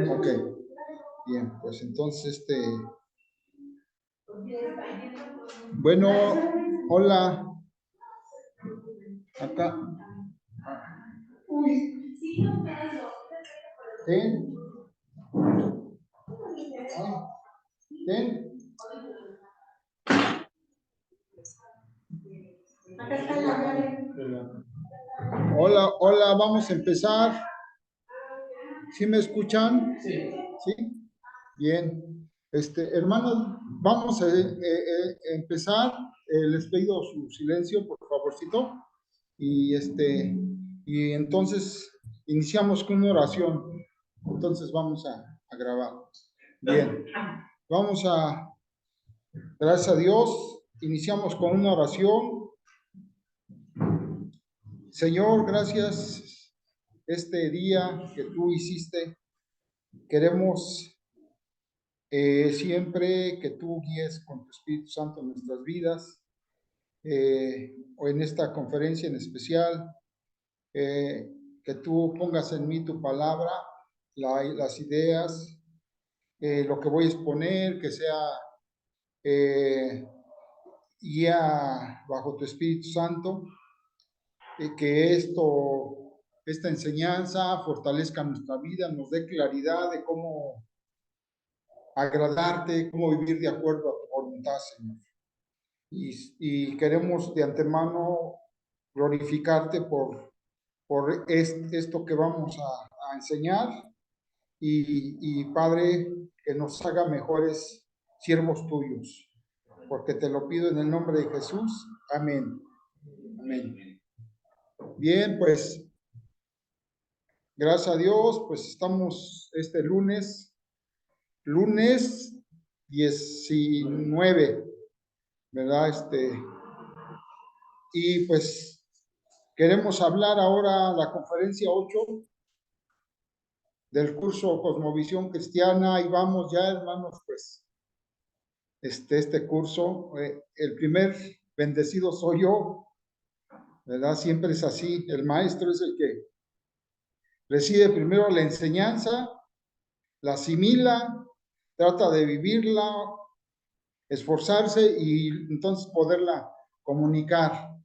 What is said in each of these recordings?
Ok, bien, pues entonces bueno, hola, acá. Uy. Ten. Ten. Hola, hola, vamos a empezar. ¿Sí me escuchan? Sí. ¿Sí? Bien. Hermanos, vamos a empezar. Les pido su silencio, por favorcito. Y y entonces iniciamos con una oración. Entonces vamos a grabar. Bien. Vamos gracias a Dios, iniciamos con una oración. Señor, gracias este día que tú hiciste. Queremos siempre que tú guíes con tu Espíritu Santo nuestras vidas, o en esta conferencia en especial, que tú pongas en mí tu palabra, las ideas, lo que voy a exponer, que sea guía bajo tu Espíritu Santo, que esta enseñanza fortalezca nuestra vida, nos dé claridad de cómo agradarte, cómo vivir de acuerdo a tu voluntad, Señor. Y queremos de antemano glorificarte por esto que vamos a enseñar y Padre, que nos haga mejores siervos tuyos, porque te lo pido en el nombre de Jesús. Amén. Amén. Bien, pues, gracias a Dios, pues estamos este lunes 19, ¿verdad? Y pues queremos hablar ahora la conferencia 8 del curso Cosmovisión Cristiana, y vamos ya, hermanos, pues, este curso, el primer bendecido soy yo, ¿verdad? Siempre es así, el maestro es el que recibe primero la enseñanza, la asimila, trata de vivirla, esforzarse y entonces poderla comunicar.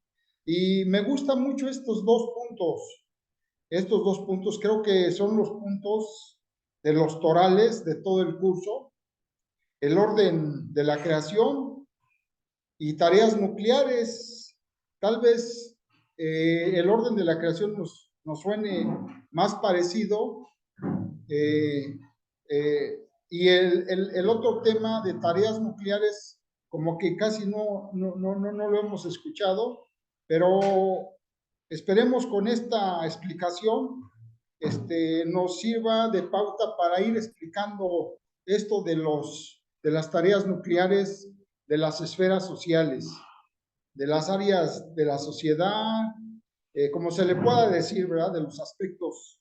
Y me gustan mucho estos dos puntos. Estos dos puntos creo que son los puntos de los torales de todo el curso: el orden de la creación y tareas nucleares. Tal vez el orden de la creación nos suene más parecido, eh, y el otro tema de tareas nucleares como que casi no lo hemos escuchado, pero esperemos con esta explicación nos sirva de pauta para ir explicando esto de las tareas nucleares de las esferas sociales, de las áreas de la sociedad, como se le pueda decir, ¿verdad? De los aspectos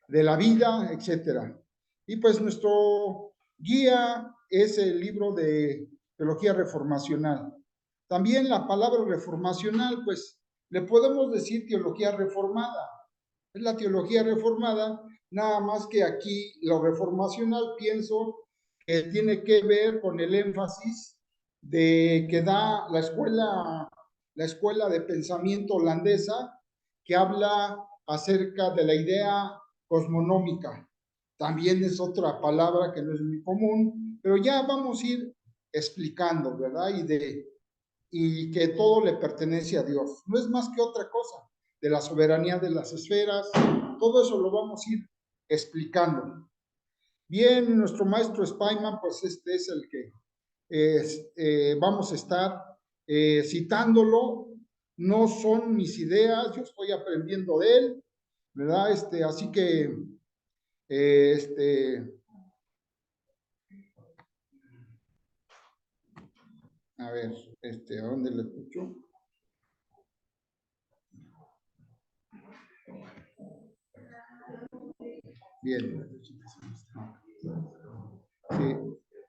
de la vida, etcétera. Y pues nuestro guía es el libro de Teología Reformacional. También la palabra reformacional, pues le podemos decir teología reformada. Es la teología reformada, nada más que aquí lo reformacional pienso que tiene que ver con el énfasis de que da la escuela de pensamiento holandesa, que habla acerca de la idea cosmonómica. También es otra palabra que no es muy común, pero ya vamos a ir explicando, ¿verdad? Y que todo le pertenece a Dios. No es más que otra cosa, de la soberanía de las esferas. Todo eso lo vamos a ir explicando. Bien, nuestro maestro Spaiman, pues este es el que vamos a estar citándolo. No son mis ideas, yo estoy aprendiendo de él, ¿verdad? Así que, a ver, ¿a dónde le escucho? Bien. Sí.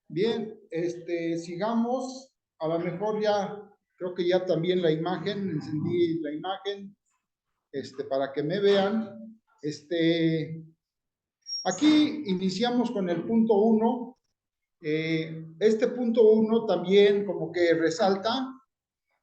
Bien, sigamos. A lo mejor ya, creo que ya también la imagen, encendí la imagen, para que me vean. Aquí iniciamos con el punto 1. Este punto 1 también como que resalta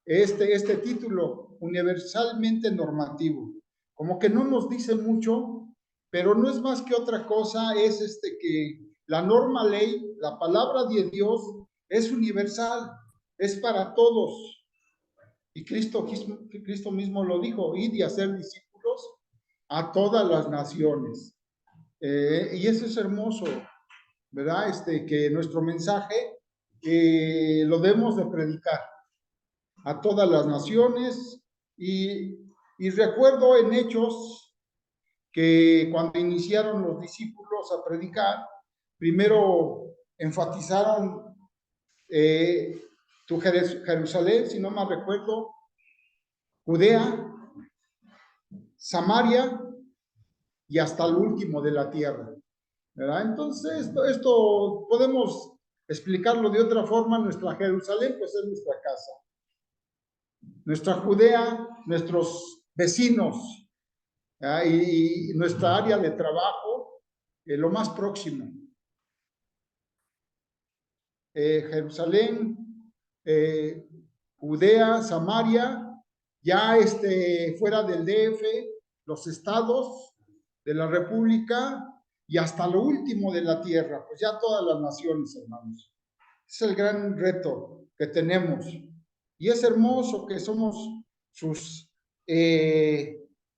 este título, universalmente normativo. Como que no nos dice mucho, pero no es más que otra cosa, es que la norma ley, la palabra de Dios, es universal, es para todos. Y Cristo mismo lo dijo, id y hacer discípulos a todas las naciones. Y eso es hermoso, ¿verdad? Que nuestro mensaje lo debemos de predicar a todas las naciones. Y recuerdo en Hechos que cuando iniciaron los discípulos a predicar, primero enfatizaron tu Jerusalén, si no mal recuerdo, Judea, Samaria y hasta el último de la tierra, ¿verdad? Entonces, esto podemos explicarlo de otra forma. Nuestra Jerusalén, pues es nuestra casa. Nuestra Judea, nuestros vecinos, ¿verdad? Y nuestra área de trabajo, lo más próximo. Jerusalén, Judea, Samaria, ya fuera del DF, los estados de la República y hasta lo último de la tierra, pues ya todas las naciones, hermanos. Es el gran reto que tenemos. Y es hermoso que somos sus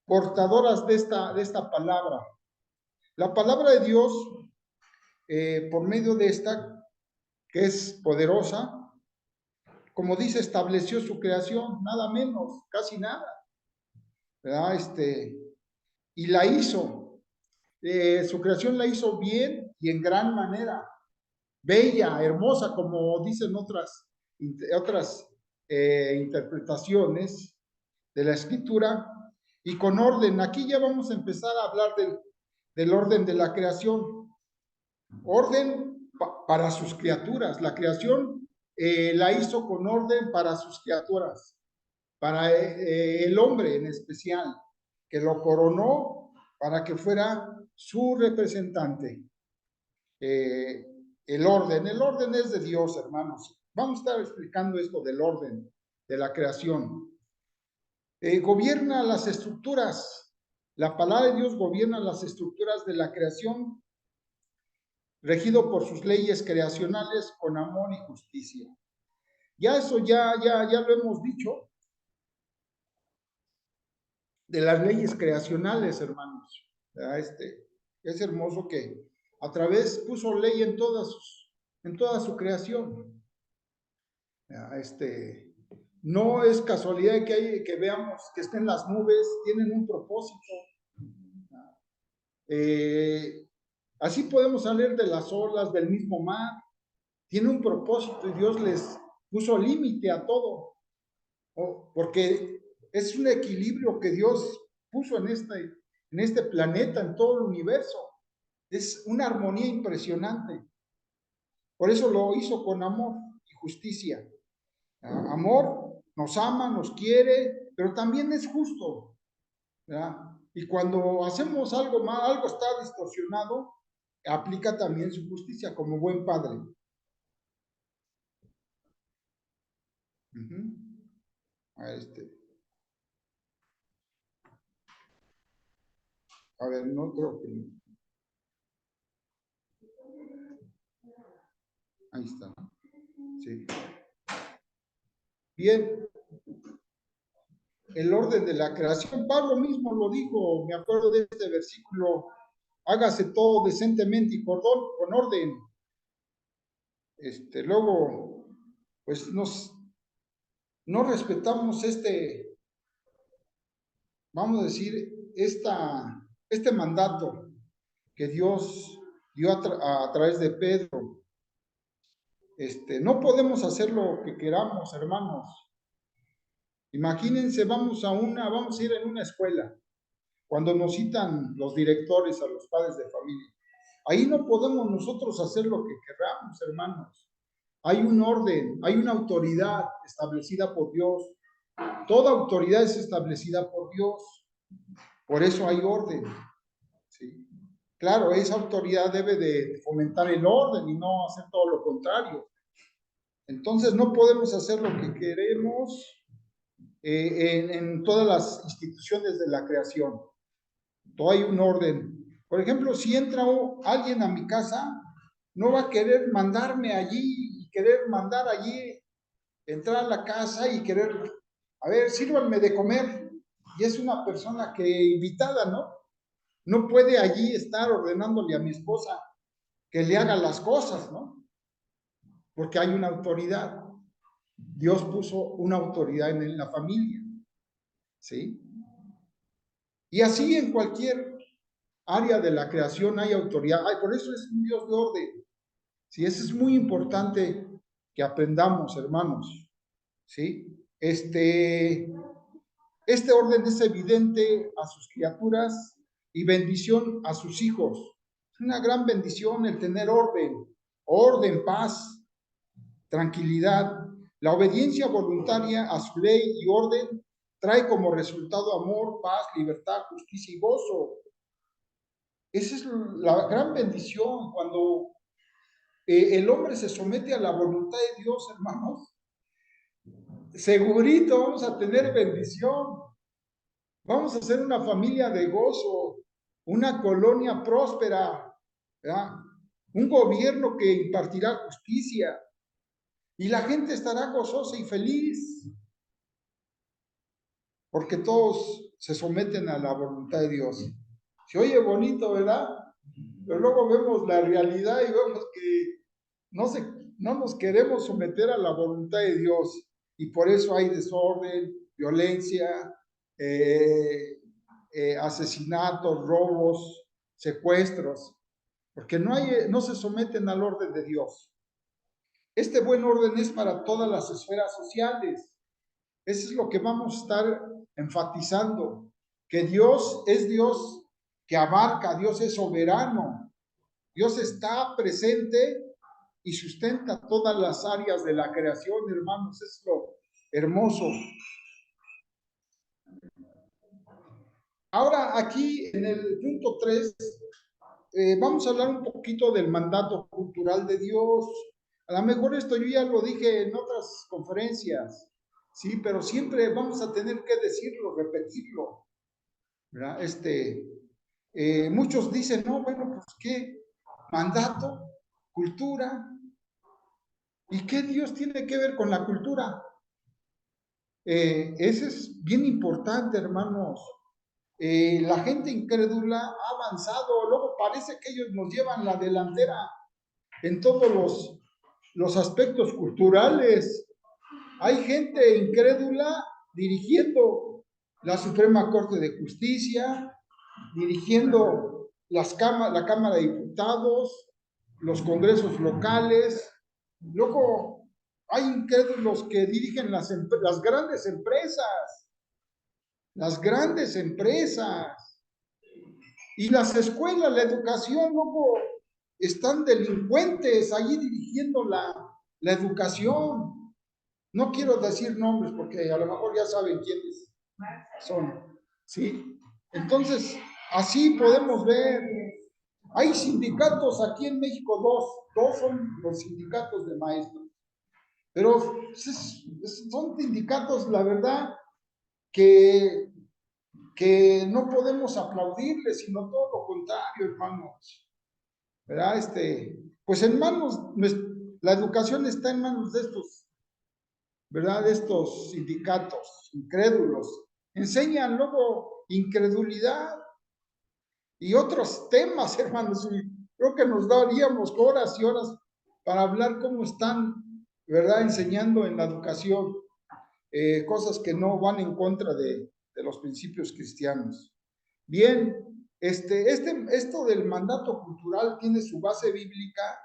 portadoras de esta palabra. La palabra de Dios, por medio de esta, que es poderosa, como dice, estableció su creación, nada menos, casi nada, ¿verdad? Y la hizo, su creación la hizo bien y en gran manera, bella, hermosa, como dicen otras interpretaciones de la escritura, y con orden. Aquí ya vamos a empezar a hablar del orden de la creación. Orden para sus criaturas. La creación la hizo con orden para sus criaturas, para el hombre en especial, que lo coronó para que fuera su representante. El orden es de Dios, hermanos. Vamos a estar explicando esto del orden de la creación. Gobierna las estructuras. La palabra de Dios gobierna las estructuras de la creación, regido por sus leyes creacionales con amor y justicia. Ya eso ya lo hemos dicho, de las leyes creacionales, hermanos. Es hermoso que a través puso ley en toda su creación. No es casualidad que veamos que estén las nubes, tienen un propósito. Así podemos salir de las olas del mismo mar. Tiene un propósito y Dios les puso límite a todo, porque es un equilibrio que Dios puso en este planeta, en todo el universo. Es una armonía impresionante. Por eso lo hizo con amor y justicia. Amor, nos ama, nos quiere, pero también es justo, ¿verdad? Y cuando hacemos algo mal, algo está distorsionado, aplica también su justicia como buen padre. A ver, no creo que... Ahí está. Sí. Bien. El orden de la creación. Pablo mismo lo dijo, me acuerdo de este versículo, hágase todo decentemente y con orden. Luego, pues no respetamos vamos a decir, este mandato que Dios dio a través de Pedro. No podemos hacer lo que queramos, hermanos. Imagínense, vamos a ir en una escuela, cuando nos citan los directores a los padres de familia. Ahí no podemos nosotros hacer lo que queramos, hermanos. Hay un orden, hay una autoridad establecida por Dios. Toda autoridad es establecida por Dios. Por eso hay orden. ¿sí? Claro, esa autoridad debe de fomentar el orden y no hacer todo lo contrario. Entonces no podemos hacer lo que queremos en todas las instituciones de la creación. Todo hay un orden. Por ejemplo, si entra alguien a mi casa, no va a querer mandarme allí y querer mandar allí, entrar a la casa y querer, a ver, sírvanme de comer. Y es una persona que invitada, ¿no? No puede allí estar ordenándole a mi esposa que le haga las cosas, ¿no? Porque hay una autoridad. Dios puso una autoridad en la familia, ¿sí? Y así en cualquier área de la creación hay autoridad. Ay, por eso es un Dios de orden. Sí, eso es muy importante que aprendamos, hermanos. ¿Sí? Este orden es evidente a sus criaturas y bendición a sus hijos. Es una gran bendición el tener orden, paz, tranquilidad. La obediencia voluntaria a su ley y orden trae como resultado amor, paz, libertad, justicia y gozo. Esa es la gran bendición cuando el hombre se somete a la voluntad de Dios, hermanos. Segurito vamos a tener bendición. Vamos a ser una familia de gozo, una colonia próspera, ¿verdad? Un gobierno que impartirá justicia y la gente estará gozosa y feliz porque todos se someten a la voluntad de Dios. Se oye bonito, ¿verdad? Pero luego vemos la realidad y vemos que no, no nos queremos someter a la voluntad de Dios y por eso hay desorden, violencia, asesinatos, robos, secuestros, porque no se someten al orden de Dios. Este buen orden es para todas las esferas sociales. Eso es lo que vamos a estar enfatizando, que Dios es Dios que abarca, Dios es soberano, Dios está presente y sustenta todas las áreas de la creación, hermanos, es lo hermoso. Ahora aquí en el punto 3 vamos a hablar un poquito del mandato cultural de Dios. A lo mejor esto yo ya lo dije en otras conferencias, sí, pero siempre vamos a tener que decirlo, repetirlo, ¿verdad? Muchos dicen, no, bueno, pues qué mandato, cultura, ¿y qué Dios tiene que ver con la cultura? Ese es bien importante, hermanos. La gente incrédula ha avanzado, luego parece que ellos nos llevan la delantera en todos los aspectos culturales. Hay gente incrédula dirigiendo la Suprema Corte de Justicia, dirigiendo la Cámara de Diputados, los congresos locales. Luego hay incrédulos que dirigen las grandes empresas, las grandes empresas. Y las escuelas, la educación, luego están delincuentes allí dirigiendo la educación. No quiero decir nombres porque a lo mejor ya saben quiénes son, ¿sí? Entonces, así podemos ver. Hay sindicatos aquí en México, dos son los sindicatos de maestros, pero son sindicatos, la verdad, que no podemos aplaudirles, sino todo lo contrario, hermanos. ¿Verdad? Pues en manos, la educación está en manos de estos, ¿verdad? De estos sindicatos incrédulos. Enseñan luego incredulidad y otros temas, hermanos. Y creo que nos daríamos horas y horas para hablar cómo están, ¿verdad? Enseñando en la educación cosas que no van en contra de los principios cristianos. Bien, esto del mandato cultural tiene su base bíblica,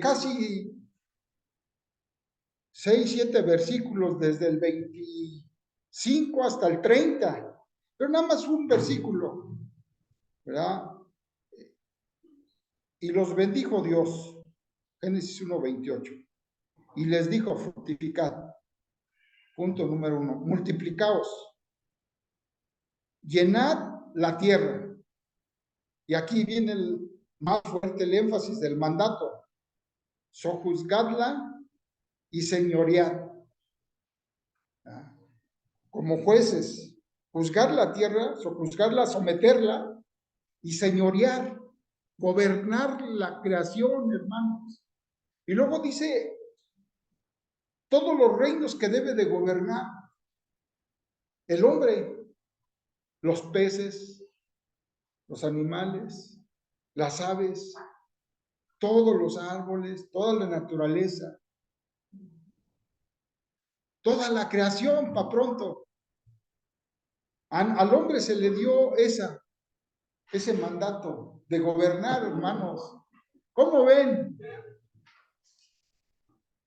casi 6, 7 versículos desde el 25 hasta el 30, pero nada más un versículo, ¿verdad? Y los bendijo Dios, Génesis 1:28, y les dijo, fructificad, punto número 1, multiplicaos, llenad la tierra, Y aquí viene más fuerte el énfasis del mandato: sojuzgadla y señorear. Como jueces, juzgar la tierra, sojuzgarla, someterla y señorear, gobernar la creación, hermanos. Y luego dice todos los reinos que debe de gobernar el hombre: los peces, los animales, las aves, todos los árboles, toda la naturaleza, toda la creación, para pronto. Al hombre se le dio ese mandato de gobernar, hermanos. ¿Cómo ven?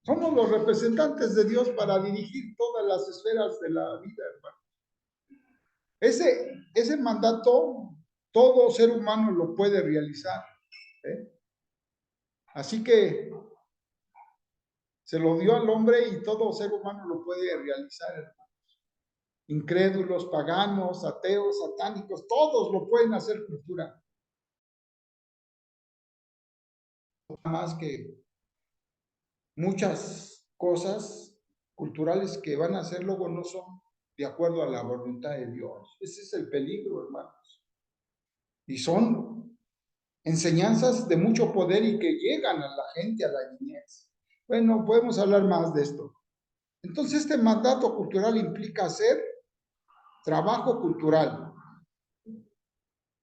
Somos los representantes de Dios para dirigir todas las esferas de la vida, hermano. Ese mandato, todo ser humano lo puede realizar. ¿eh? Así que se lo dio al hombre y todo ser humano lo puede realizar, hermanos. Incrédulos, paganos, ateos, satánicos, todos lo pueden hacer cultura. Nada más que muchas cosas culturales que van a hacer luego no son de acuerdo a la voluntad de Dios. Ese es el peligro, hermanos. Y son enseñanzas de mucho poder y que llegan a la gente, a la niñez. Bueno, podemos hablar más de esto. Entonces, este mandato cultural implica hacer trabajo cultural,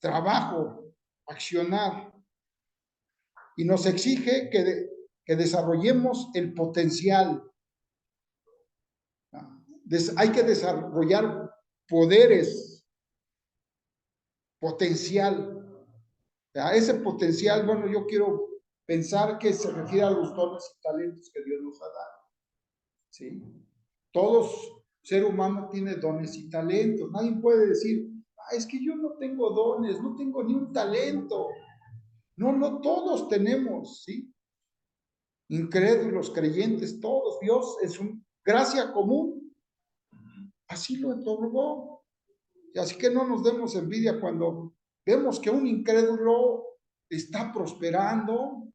trabajo, accionar, y nos exige que desarrollemos el potencial. Hay que desarrollar poderes, potencial. Ese potencial, bueno, yo quiero pensar que se refiere a los dones y talentos que Dios nos ha dado. ¿Sí? Todos, ser humano tiene dones y talentos. Nadie puede decir, es que yo no tengo dones, no tengo ni un talento. No, no todos tenemos, ¿sí? Incrédulos, creyentes, todos. Dios en su gracia común así lo otorgó. Y así que no nos demos envidia cuando vemos que un incrédulo está prosperando,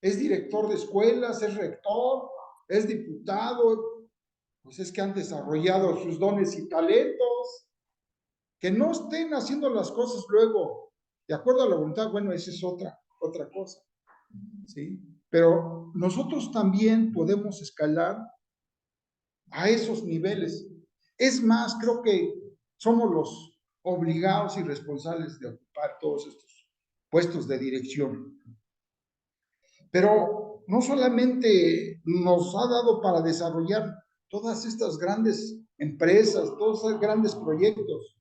es director de escuelas, es rector, es diputado. Pues es que han desarrollado sus dones y talentos. Que no estén haciendo las cosas luego de acuerdo a la voluntad, bueno, esa es otra cosa, ¿sí? Pero nosotros también podemos escalar a esos niveles. Es más, creo que somos los obligados y responsables de ocupar todos estos puestos de dirección. Pero no solamente nos ha dado para desarrollar todas estas grandes empresas, todos esos grandes proyectos.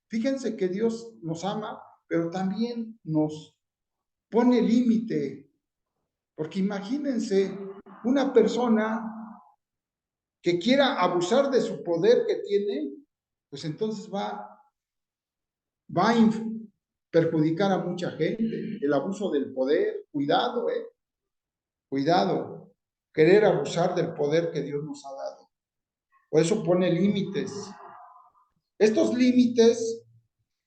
Fíjense que Dios nos ama, pero también nos pone límite, porque imagínense una persona que quiera abusar de su poder que tiene, pues entonces va a perjudicar a mucha gente. El abuso del poder, cuidado, cuidado, querer abusar del poder que Dios nos ha dado. Por eso pone límites. Estos límites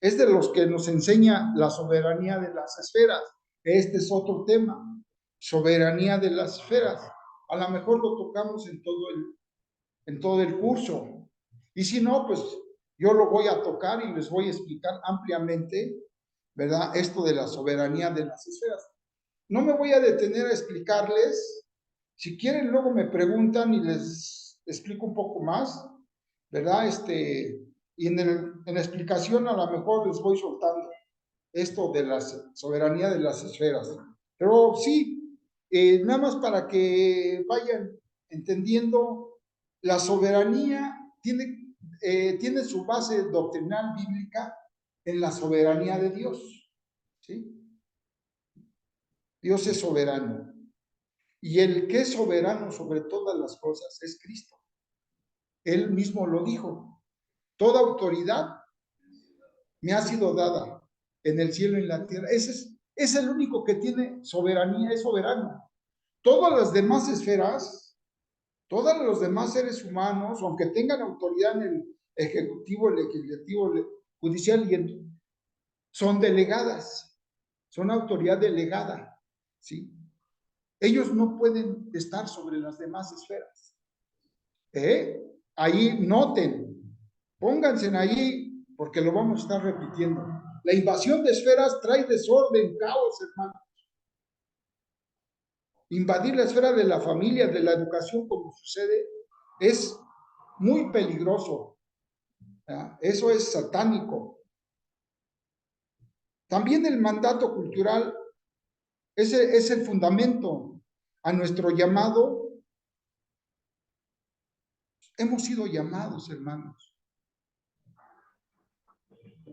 es de los que nos enseña la soberanía de las esferas. Este es otro tema, soberanía de las esferas. A lo mejor lo tocamos en todo el curso. Y si no, pues yo lo voy a tocar y les voy a explicar ampliamente, ¿verdad? Esto de la soberanía de las esferas. No me voy a detener a explicarles. Si quieren, luego me preguntan y les explico un poco más, ¿verdad? Y en la explicación a lo mejor les voy soltando esto de la soberanía de las esferas. Pero sí, nada más para que vayan entendiendo, la soberanía tiene su base doctrinal bíblica en la soberanía de Dios. ¿Sí? Dios es soberano. Y el que es soberano sobre todas las cosas es Cristo. Él mismo lo dijo. Toda autoridad me ha sido dada en el cielo y en la tierra. Es el único que tiene soberanía, es soberano. Todas las demás esferas, todos los demás seres humanos, aunque tengan autoridad en el ejecutivo, el legislativo, el judicial, son delegadas. son autoridad delegada, ¿sí? Ellos no pueden estar sobre las demás esferas. Ahí noten, pónganse ahí, porque lo vamos a estar repitiendo. La invasión de esferas trae desorden, caos, hermano. Invadir la esfera de la familia, de la educación, como sucede, es muy peligroso. Eso es satánico. También el mandato cultural es el fundamento a nuestro llamado. Hemos sido llamados, hermanos.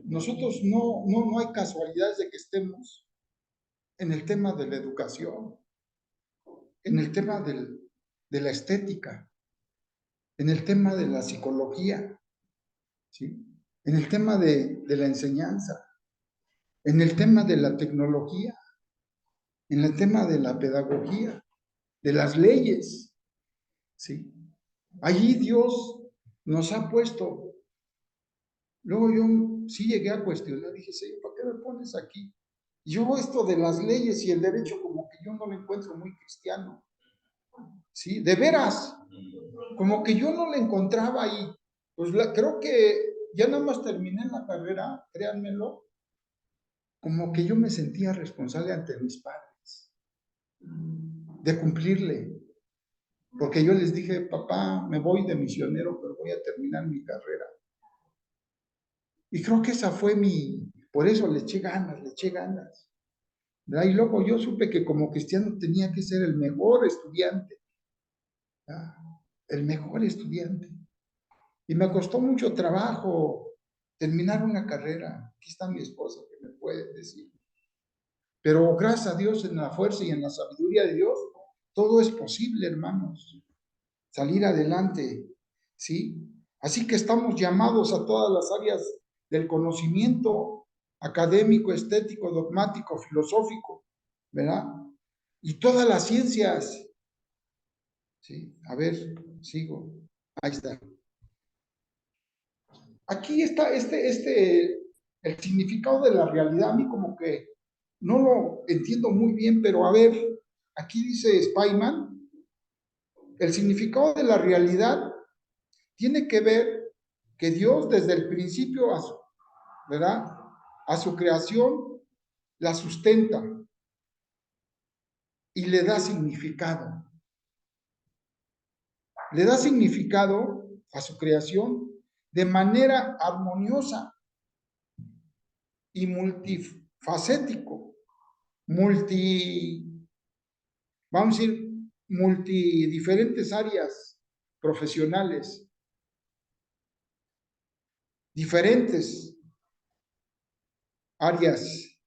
Nosotros no hay casualidades de que estemos en el tema de la educación, en el tema de la estética, en el tema de la psicología, ¿sí? En el tema de la enseñanza, en el tema de la tecnología, en el tema de la pedagogía, de las leyes, ¿sí? Allí Dios nos ha puesto. Luego yo sí llegué a cuestionar, dije, Señor, ¿para qué me pones aquí? Yo esto de las leyes y el derecho como que yo no lo encuentro muy cristiano, ¿sí? De veras, como que yo no le encontraba ahí. Pues creo que ya nada más terminé la carrera, créanmelo, como que yo me sentía responsable ante mis padres de cumplirle. Porque yo les dije, papá, me voy de misionero, pero voy a terminar mi carrera. Y creo que esa fue por eso le eché ganas, le eché ganas. ¿Verdad? Y luego yo supe que como cristiano tenía que ser el mejor estudiante, ¿verdad? El mejor estudiante. Y me costó mucho trabajo terminar una carrera. Aquí está mi esposa que me puede decir. Pero gracias a Dios, en la fuerza y en la sabiduría de Dios, todo es posible, hermanos. Salir adelante, ¿sí? Así que estamos llamados a todas las áreas del conocimiento académico, estético, dogmático, filosófico, ¿verdad? Y todas las ciencias, ¿sí? A ver, sigo. Ahí está. Aquí está el significado de la realidad. A mí como que no lo entiendo muy bien, pero a ver, aquí dice Spyman, el significado de la realidad tiene que ver que Dios desde el principio, ¿verdad? A su creación la sustenta y le da significado. Le da significado a su creación de manera armoniosa y multifacético, vamos a decir, diferentes áreas profesionales, diferentes áreas,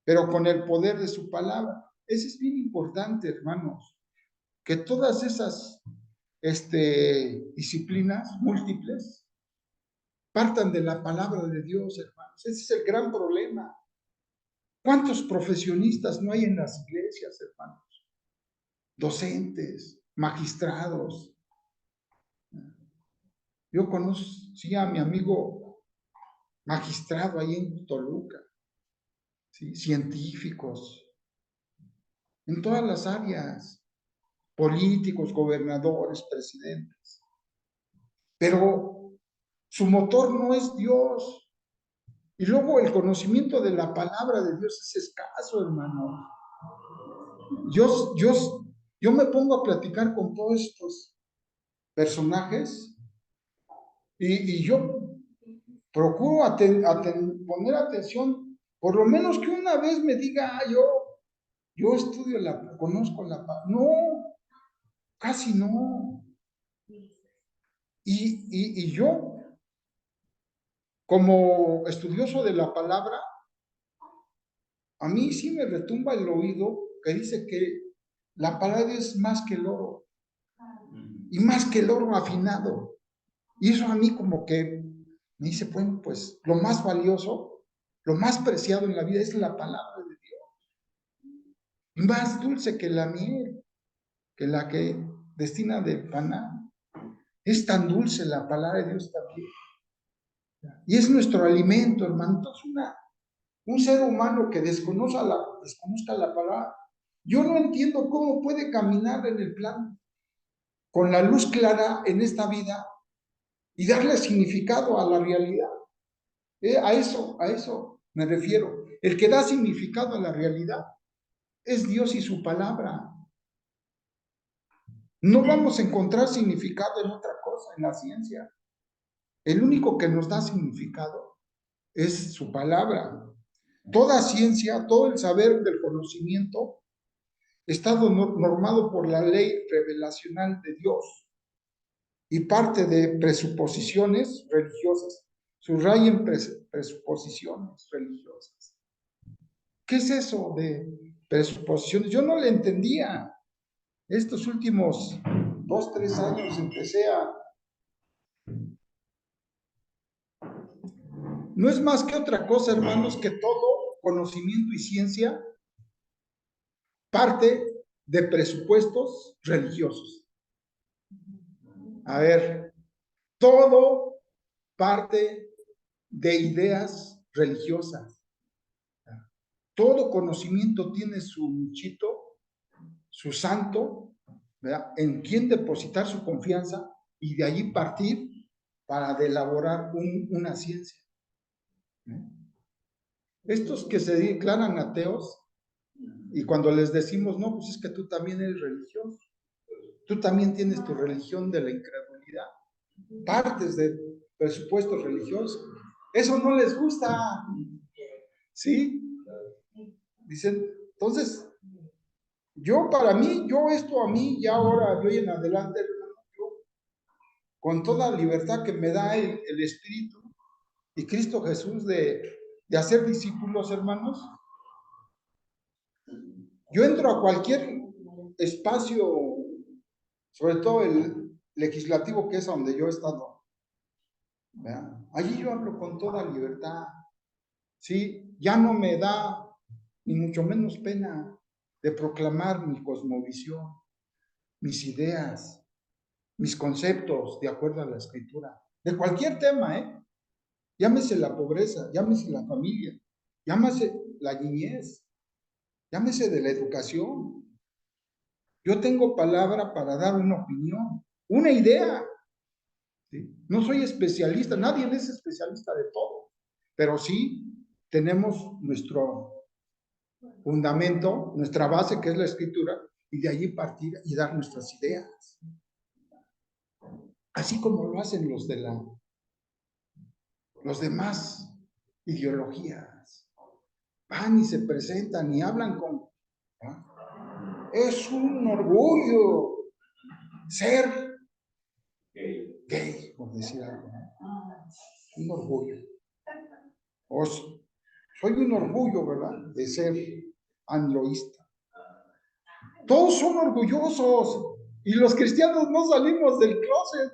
pero con el poder de su palabra. Eso es bien importante, hermanos, que todas esas disciplinas múltiples partan de la palabra de Dios, hermanos. Ese es el gran problema. ¿Cuántos profesionistas no hay en las iglesias, hermanos? Docentes, magistrados. Yo conocí a mi amigo magistrado ahí en Toluca, ¿sí? Científicos, en todas las áreas, políticos, gobernadores, presidentes. Pero su motor no es Dios. Y luego el conocimiento de la palabra de Dios es escaso, hermano. Yo me pongo a platicar con todos estos personajes y yo procuro poner atención, por lo menos que una vez me diga, yo estudio conozco la palabra. No, casi no. Y yo, como estudioso de la palabra, a mí sí me retumba el oído que dice que la palabra es más que el oro, y más que el oro afinado. Y eso a mí como que me dice, bueno, pues lo más valioso, lo más preciado en la vida es la palabra de Dios. Y más dulce que la miel, que la que destina de paná. Es tan dulce la palabra de Dios también. Y es nuestro alimento, hermano. Entonces un ser humano que desconozca la palabra, yo no entiendo cómo puede caminar en el plan con la luz clara en esta vida y darle significado a la realidad. A eso me refiero. El que da significado a la realidad es Dios y su palabra. No vamos a encontrar significado en otra cosa, en la ciencia. El único que nos da significado es su palabra. Toda ciencia, todo el saber del conocimiento está normado por la ley revelacional de Dios y parte de presuposiciones religiosas. Subrayen presuposiciones religiosas. ¿Qué es eso de presuposiciones? Yo no le entendía. Estos últimos 2, 3 años empecé a... No es más que otra cosa, hermanos, que todo conocimiento y ciencia parte de presupuestos religiosos. A ver, todo parte de ideas religiosas. Todo conocimiento tiene su nichito, su santo, ¿verdad? En quien depositar su confianza y de allí partir para elaborar una ciencia. Estos que se declaran ateos y cuando les decimos, no, pues es que tú también eres religioso, tú también tienes tu religión de la incredulidad, partes de presupuestos religiosos, eso no les gusta, ¿sí? Dicen, entonces, esto a mí, ya ahora, de hoy en adelante, yo, con toda libertad que me da el Espíritu y Cristo Jesús de hacer discípulos, hermanos, yo entro a cualquier espacio, sobre todo el legislativo, que es donde yo he estado, ¿verdad? Allí yo hablo con toda libertad, ¿sí? Ya no me da ni mucho menos pena de proclamar mi cosmovisión, mis ideas, mis conceptos de acuerdo a la escritura, de cualquier tema, llámese la pobreza, llámese la familia, llámese la niñez, llámese de la educación. Yo tengo palabra para dar una opinión, una idea, ¿sí? No soy especialista, nadie es especialista de todo, pero sí tenemos nuestro fundamento, nuestra base, que es la escritura, y de allí partir y dar nuestras ideas. Así como lo hacen los demás ideologías. Van y se presentan y hablan con... ¿ah? Es un orgullo ser gay, por decir algo, ¿no? Un orgullo. Soy un orgullo, ¿verdad?, de ser anloísta. Todos son orgullosos y los cristianos no salimos del closet.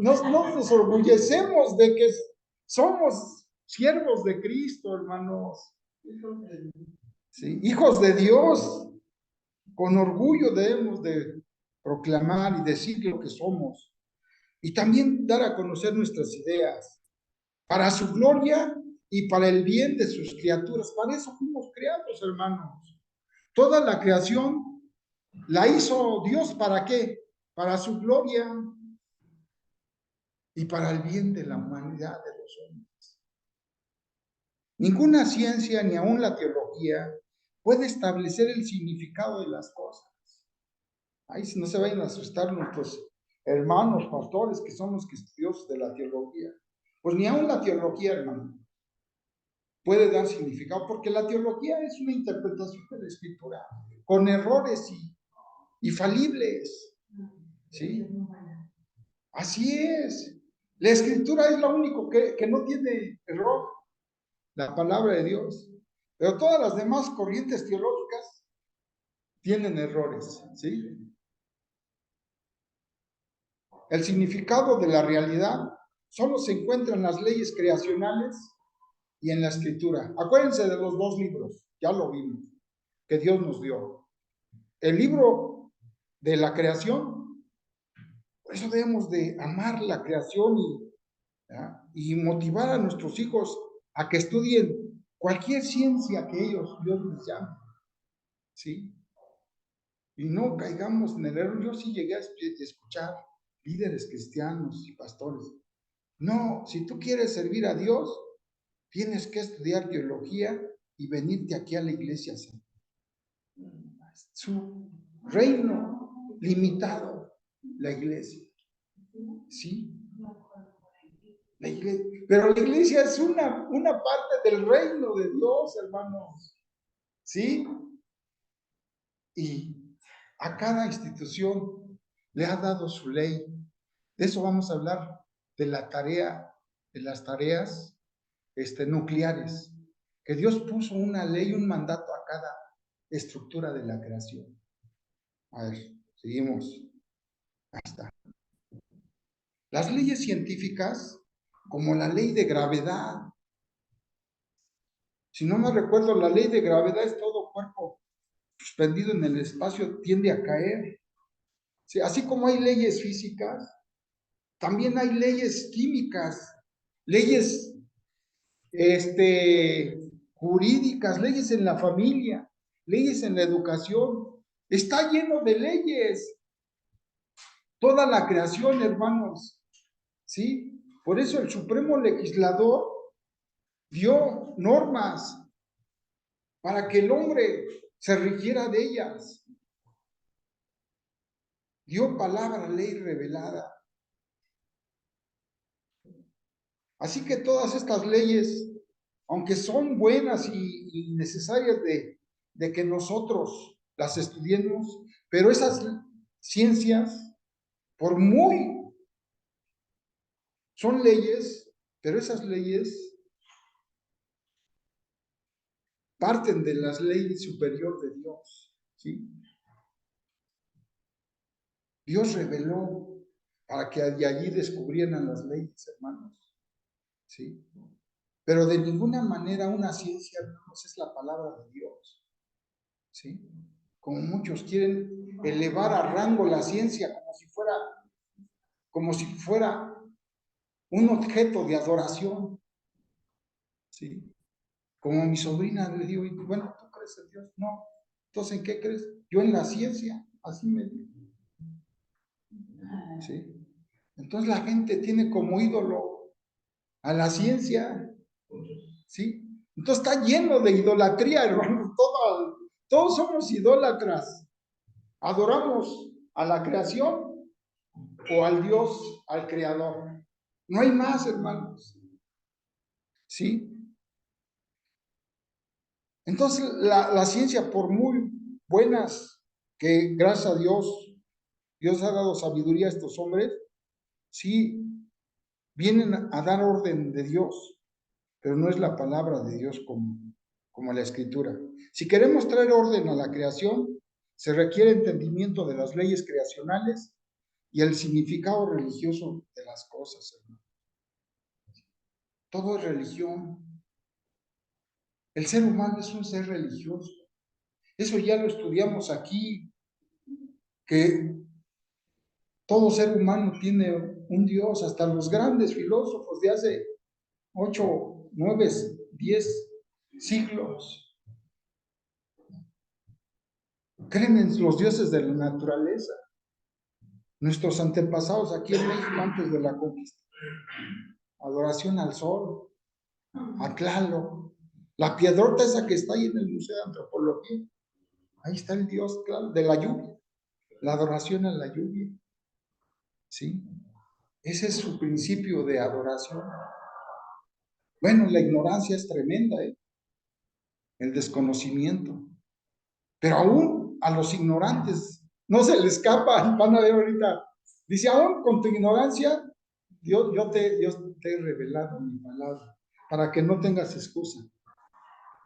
Nos orgullecemos de que somos siervos de Cristo, hermanos. ¿Sí? Hijos de Dios. Con orgullo debemos de proclamar y decir lo que somos. Y también dar a conocer nuestras ideas. Para su gloria y para el bien de sus criaturas. Para eso fuimos creados, hermanos. Toda la creación la hizo Dios, ¿para qué? Para su gloria y para el bien de la humanidad, de los hombres. Ninguna ciencia, ni aun la teología, puede establecer el significado de las cosas. Ahí no se vayan a asustar nuestros hermanos pastores, que son los estudiosos de la teología. Pues ni aun la teología, hermano, puede dar significado, porque la teología es una interpretación de la escritura, con errores y falibles. ¿Sí? Así es. La escritura es lo único que no tiene error, la palabra de Dios. Pero todas las demás corrientes teológicas tienen errores, ¿sí? El significado de la realidad solo se encuentra en las leyes creacionales y en la escritura. Acuérdense de los 2 libros, ya lo vimos, que Dios nos dio. El libro de la creación, por eso debemos de amar la creación y motivar a nuestros hijos a que estudien cualquier ciencia que Dios les llame, ¿sí? Y no caigamos en el error. Yo sí llegué a escuchar líderes cristianos y pastores. No, si tú quieres servir a Dios, tienes que estudiar teología y venirte aquí a la iglesia. Su reino limitado, la iglesia. ¿Sí? La iglesia. Pero la iglesia es una parte del reino de Dios, hermanos. ¿Sí? Y a cada institución le ha dado su ley. De eso vamos a hablar, de la tarea, de las tareas nucleares, que Dios puso una ley, un mandato a cada estructura de la creación. A ver, seguimos. Ahí está. Las leyes científicas, como la ley de gravedad. Si no me recuerdo, la ley de gravedad es todo cuerpo suspendido en el espacio tiende a caer. Sí, así como hay leyes físicas, también hay leyes químicas, leyes jurídicas, leyes en la familia, leyes en la educación. Está lleno de leyes. Toda la creación, hermanos. ¿Sí? Por eso el Supremo Legislador dio normas para que el hombre se rigiera de ellas. Dio palabra, ley revelada. Así que todas estas leyes, aunque son buenas y necesarias de que nosotros las estudiemos, pero esas ciencias, por muy, son leyes, pero esas leyes parten de las leyes superior de Dios, ¿sí? Dios reveló para que de allí descubrieran las leyes, hermanos, ¿sí? Pero de ninguna manera una ciencia, hermanos, es la palabra de Dios, ¿sí? Como muchos quieren elevar a rango la ciencia como si fuera un objeto de adoración, ¿sí? Como mi sobrina le digo, bueno, ¿tú crees en Dios? No. Entonces, ¿en qué crees? Yo en la ciencia, así me digo. ¿Sí? Entonces la gente tiene como ídolo a la ciencia, ¿sí? Entonces está lleno de idolatría, hermano. Todos somos idólatras. Adoramos a la creación o al Dios, al Creador. No hay más, hermanos. ¿Sí? Entonces la ciencia, por muy buenas que gracias a Dios ha dado sabiduría a estos hombres, sí, vienen a dar orden de Dios, pero no es la palabra de Dios como la escritura. Si queremos traer orden a la creación, se requiere entendimiento de las leyes creacionales y el significado religioso de las cosas, hermano. Todo es religión. El ser humano es un ser religioso. Eso ya lo estudiamos aquí, que todo ser humano tiene un Dios, hasta los grandes filósofos de hace 8, 9, 10 siglos creen en los dioses de la naturaleza. Nuestros antepasados aquí en México antes de la conquista, adoración al sol, a Tlaloc, la piedrota esa que está ahí en el Museo de Antropología, ahí está el dios Tlaloc, de la lluvia, la adoración a la lluvia, ¿sí? Ese es su principio de adoración. Bueno, la ignorancia es tremenda, el desconocimiento, pero aún a los ignorantes no se les escapa, van a ver ahorita, dice, aún con tu ignorancia, Dios te he revelado mi palabra, para que no tengas excusa.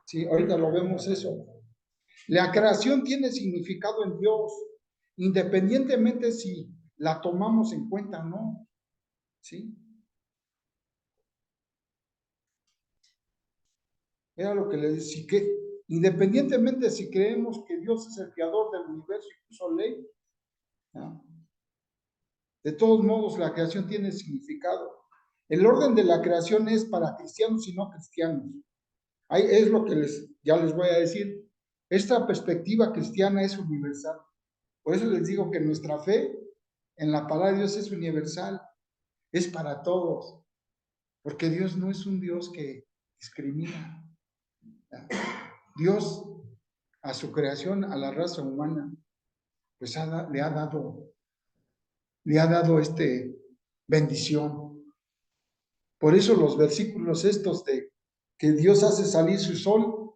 Sí, ahorita lo vemos eso. La creación tiene significado en Dios, independientemente si la tomamos en cuenta o no. ¿Sí? Era lo que le decía, que independientemente si creemos que Dios es el creador del universo y puso ley, ¿no? De todos modos la creación tiene significado. El orden de la creación es para cristianos y no cristianos. Es lo que ya les voy a decir. Esta perspectiva cristiana es universal. Por eso les digo que nuestra fe en la palabra de Dios es universal, es para todos, porque Dios no es un Dios que discrimina. Dios a su creación, a la raza humana, pues le ha dado bendición. Por eso los versículos estos de que Dios hace salir su sol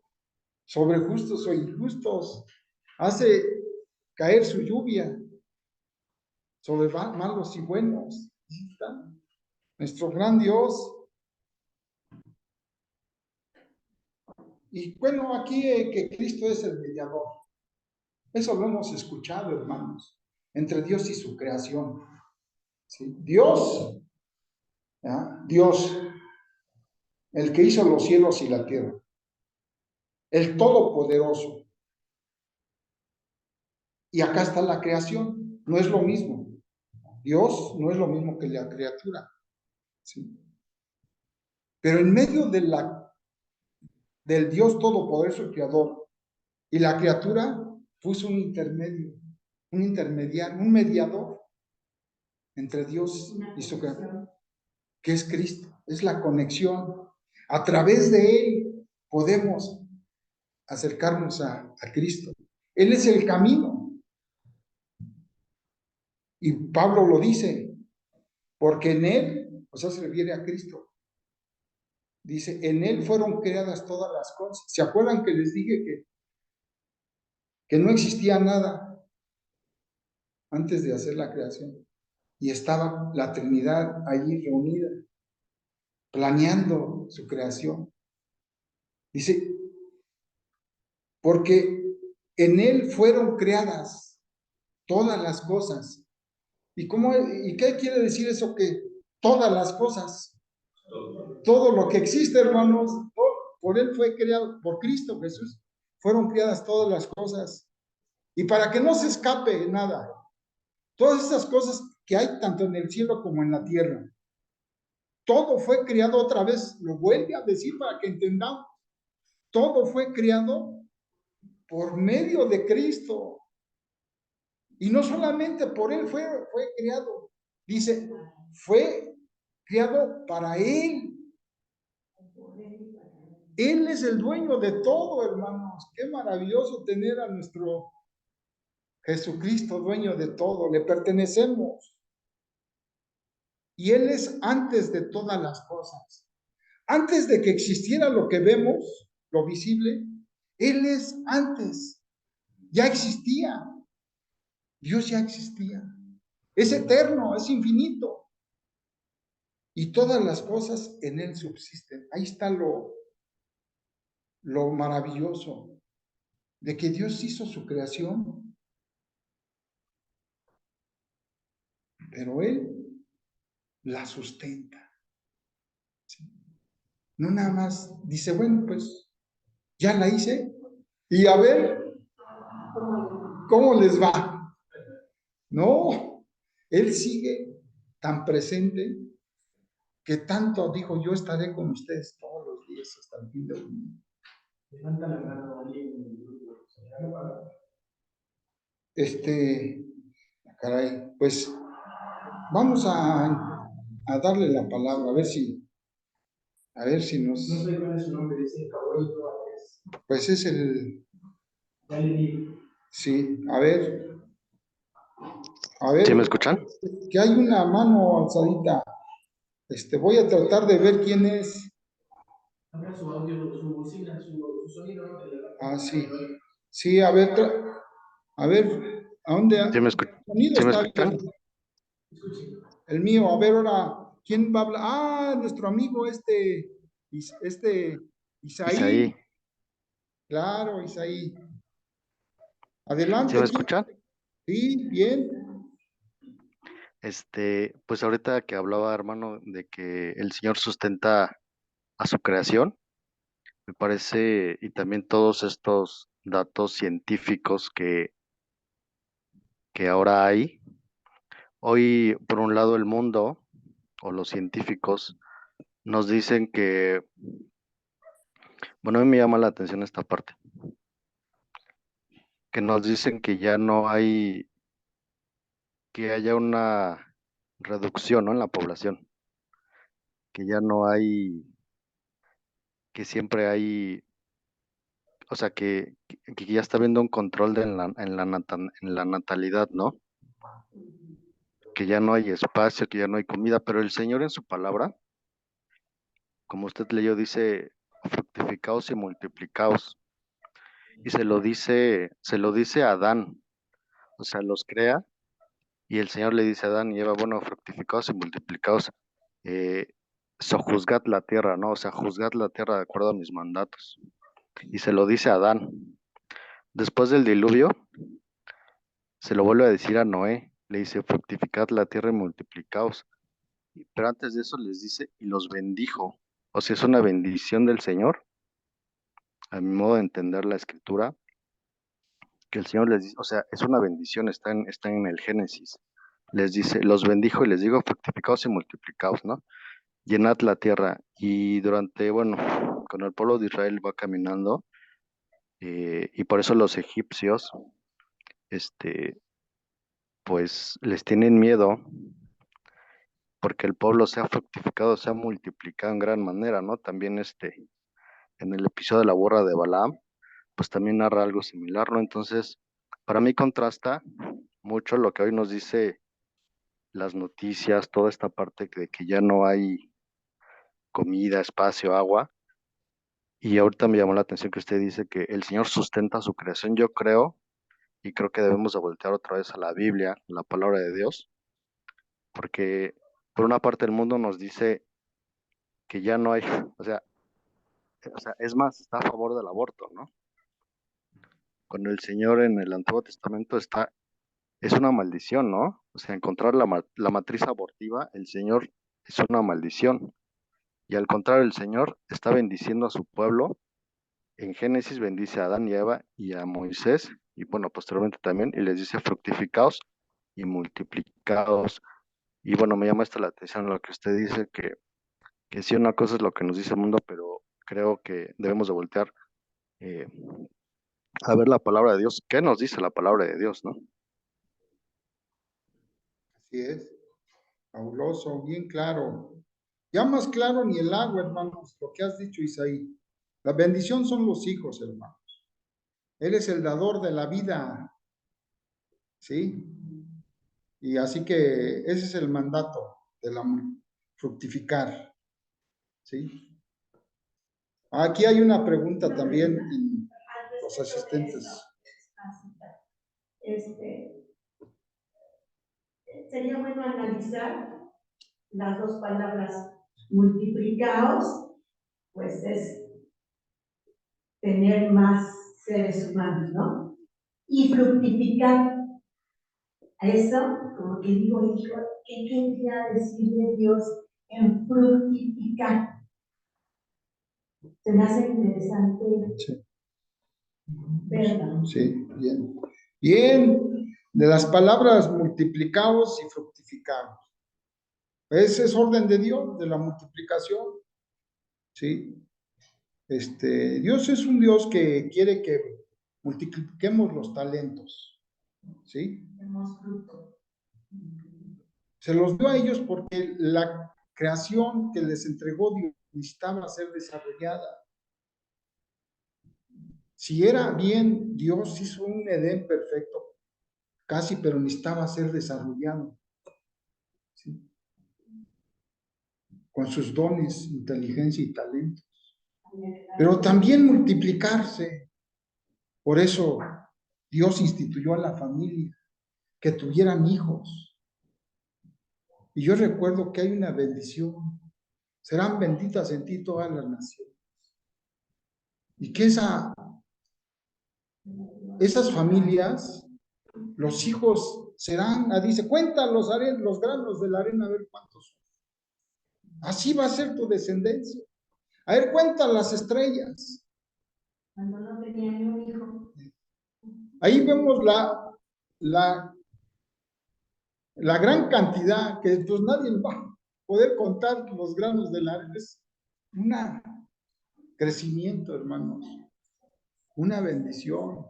sobre justos o injustos, hace caer su lluvia sobre malos y buenos. Nuestro gran Dios. Y bueno, aquí que Cristo es el mediador. Eso lo hemos escuchado, hermanos, entre Dios y su creación. ¿Sí? Dios, ¿ya? Dios, el que hizo los cielos y la tierra, el todopoderoso. Y acá está la creación, no es lo mismo. Dios no es lo mismo que la criatura. ¿Sí? Pero en medio del Dios todopoderoso y creador y la criatura puso un intermedio, un intermediario, un mediador entre Dios y su creación, que es Cristo, es la conexión. A través de Él podemos acercarnos a Cristo. Él es el camino. Y Pablo lo dice, porque en Él, o sea, se refiere a Cristo. Dice, en Él fueron creadas todas las cosas. ¿Se acuerdan que les dije que no existía nada antes de hacer la creación? Y estaba la Trinidad allí reunida, planeando su creación. Dice, porque en Él fueron creadas todas las cosas. ¿Y qué quiere decir eso? Que todas las cosas, todo lo que existe, hermanos, por Él fue creado, por Cristo Jesús, fueron creadas todas las cosas. Y para que no se escape nada, todas esas cosas que hay tanto en el cielo como en la tierra, todo fue creado otra vez, lo vuelve a decir para que entendamos, todo fue creado por medio de Cristo. Y no solamente por Él fue creado, dice, fue creado para Él. Él es el dueño de todo, hermanos. Qué maravilloso tener a nuestro Jesucristo dueño de todo. Le pertenecemos. Y Él es antes de todas las cosas. Antes de que existiera lo que vemos, lo visible, Él es antes. Ya existía. Dios ya existía. Es eterno, es infinito. Y todas las cosas en Él subsisten. Ahí está lo maravilloso de que Dios hizo su creación, pero Él la sustenta. ¿Sí? No nada más dice, bueno, pues ya la hice y a ver cómo les va. No, Él sigue tan presente que tanto dijo, yo estaré con ustedes todos los días hasta el fin del mundo. Levanta la mano, caray, pues vamos a darle la palabra, a ver si nos... No sé cuál es su nombre, dice Cabolito. Pues es el... Ya le digo. Sí, a ver. ¿Sí me escuchan? Que hay una mano alzadita. Voy a tratar de ver quién es. Abra su audio, su bocina, su sonido. Ah, sí. Sí, a ver, ¿a dónde? ¿Sí me, El sonido ¿Sí me está escuchan? bien. El mío, a ver ahora, ¿quién va a hablar? Ah, nuestro amigo Isaí. Isaí, Claro, Isaí. ¿sí me Adelante, ¿quién? escuchan? Sí, bien. Pues ahorita que hablaba, hermano, de que el Señor sustenta a su creación, me parece, y también todos estos datos científicos que ahora hay. Hoy, por un lado, el mundo o los científicos nos dicen que Bueno, a mí me llama la atención esta parte, que nos dicen que ya no hay, que haya una reducción, ¿no? En la población, que ya no hay, que siempre hay, o sea, que ya está habiendo un control en la natalidad, ¿no? Que ya no hay espacio, que ya no hay comida, pero el Señor en su palabra, como usted leyó, dice, fructificaos y multiplicaos. Y se lo dice a Adán, o sea, los crea, y el Señor le dice a Adán y Eva, bueno, fructificaos y multiplicaos, eh, sojuzgad la tierra, ¿no? O sea, juzgad la tierra de acuerdo a mis mandatos. Y se lo dice a Adán. Después del diluvio, se lo vuelve a decir a Noé, le dice, fructificad la tierra y multiplicaos. Pero antes de eso les dice, y los bendijo. O sea, es una bendición del Señor, a mi modo de entender la escritura, que el Señor les dice, o sea, es una bendición, está en el Génesis. Les dice, los bendijo y les digo, fructificaos y multiplicaos, ¿no? Llenad la tierra. Y durante, bueno, con el pueblo de Israel va caminando, y por eso los egipcios, este, pues les tienen miedo, porque el pueblo se ha fructificado, se ha multiplicado en gran manera, ¿no? También en el episodio de la burra de Balaam, pues también narra algo similar, ¿no? Entonces, para mí contrasta mucho lo que hoy nos dice las noticias, toda esta parte de que ya no hay comida, espacio, agua. Y ahorita me llamó la atención que usted dice que el Señor sustenta su creación. Yo creo, y creo que debemos de voltear otra vez a la Biblia, la palabra de Dios, porque por una parte el mundo nos dice que ya no hay, o sea, es más, está a favor del aborto, ¿no? Cuando el Señor en el Antiguo Testamento está, es una maldición, ¿no? O sea, encontrar la matriz abortiva, el Señor es una maldición. Y al contrario, el Señor está bendiciendo a su pueblo. En Génesis bendice a Adán y a Eva y a Moisés, y bueno, posteriormente también, y les dice fructificaos y multiplicaos. Y bueno, me llama esta la atención lo que usted dice, que sí, una cosa es lo que nos dice el mundo, pero creo que debemos de voltear eh, a ver la palabra de Dios. ¿Qué nos dice la palabra de Dios, no? Así es, fabuloso, bien claro. Ya más claro ni el agua, hermanos, lo que has dicho, Isaí. La bendición son los hijos, hermano. Él es el dador de la vida, ¿sí? Y así que ese es el mandato de la fructificar, ¿sí? Aquí hay una pregunta también en los asistentes. Este, sería bueno analizar las dos palabras multiplicados, pues es tener más seres humanos, ¿no? Y fructificar. Eso, como que digo, hijo, ¿qué quería decirle Dios en fructificar? Se me hace interesante Sí. verlo. Sí, bien. Bien, de las palabras multiplicados y fructificados. Ese es orden de Dios, de la multiplicación, ¿sí? Dios es un Dios que quiere que multipliquemos los talentos, ¿sí? Se los dio a ellos porque la creación que les entregó Dios necesitaba ser desarrollada. Si era bien, Dios hizo un Edén perfecto, casi, pero necesitaba ser desarrollado, ¿sí? Con sus dones, inteligencia y talento. Pero también multiplicarse. Por eso Dios instituyó a la familia, que tuvieran hijos. Y yo recuerdo que hay una bendición. Serán benditas en ti todas las naciones. Y que esas familias, los hijos serán, dice, cuenta los granos de la arena, a ver cuántos son. Así va a ser tu descendencia. A ver, cuenta las estrellas. Cuando no tenía ni un hijo. Ahí vemos la gran cantidad que pues nadie va a poder contar los granos de la arena. Es una crecimiento, hermanos, una bendición,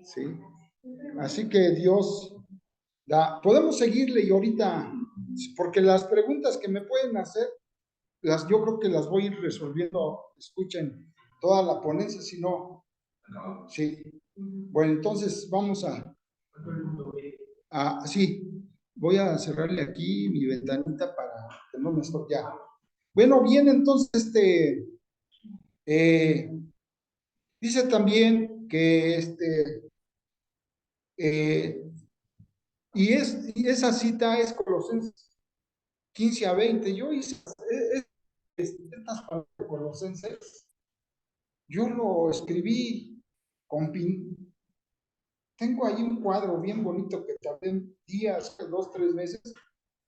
¿sí? Así que Dios da, podemos seguirle y ahorita, porque las preguntas que me pueden hacer, yo creo que las voy a ir resolviendo, escuchen toda la ponencia, si no, sí. Bueno, entonces vamos sí, voy a cerrarle aquí mi ventanita para que no me estoy ya. Bueno, bien, entonces, dice también que y esa cita es Colosenses 15-20. Yo hice estas palabras de Colosenses, yo lo escribí con tengo ahí un cuadro bien bonito que tardé días, 2-3 meses,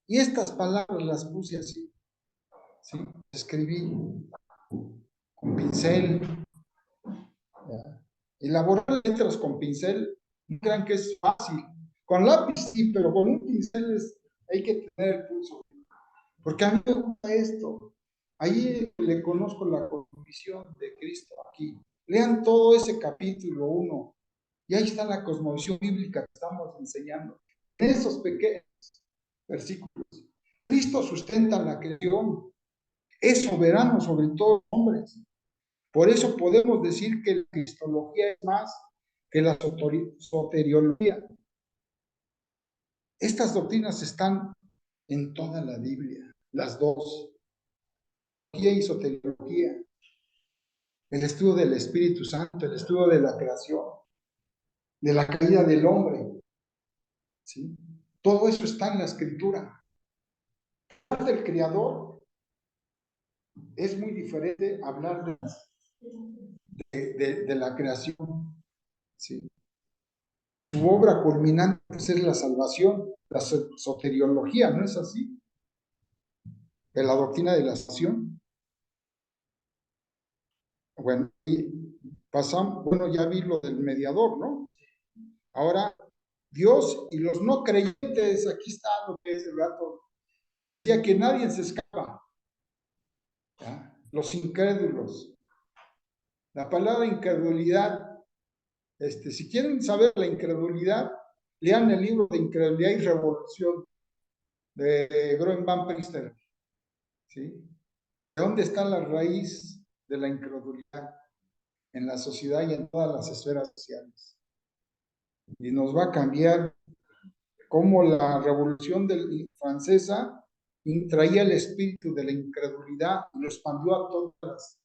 y estas palabras las puse así, ¿sí? Escribí con pincel. Elaborar letras con pincel, no crean que es fácil. Con lápiz sí, pero con un pincel hay que tener el pulso. Porque a mí me gusta esto. Ahí le conozco la cosmovisión de Cristo aquí. Lean todo ese capítulo 1. Y ahí está la cosmovisión bíblica que estamos enseñando. En esos pequeños versículos. Cristo sustenta la creación. Es soberano sobre todos los hombres. Por eso podemos decir que la cristología es más que la soteriología. Estas doctrinas están en toda la Biblia, las dos, y soteriología, el estudio del Espíritu Santo, el estudio de la creación, de la caída del hombre, ¿sí? Todo eso está en la Escritura. Hablar del Creador es muy diferente a hablar de la creación, ¿sí? Su obra culminante es la salvación, la soteriología, ¿no es así? De la doctrina de la salvación. Bueno, y pasamos, bueno, ya vi lo del mediador, ¿no? Ahora, Dios y los no creyentes, aquí está lo que es el rato, decía que nadie se escapa, ¿ya? Los incrédulos. La palabra incredulidad, si quieren saber la incredulidad, lean el libro de Incredulidad y Revolución de Groen Van Priester, ¿sí? ¿De dónde está la raíz de la incredulidad en la sociedad y en todas las esferas sociales? Y nos va a cambiar cómo la Revolución Francesa traía el espíritu de la incredulidad y lo expandió a todas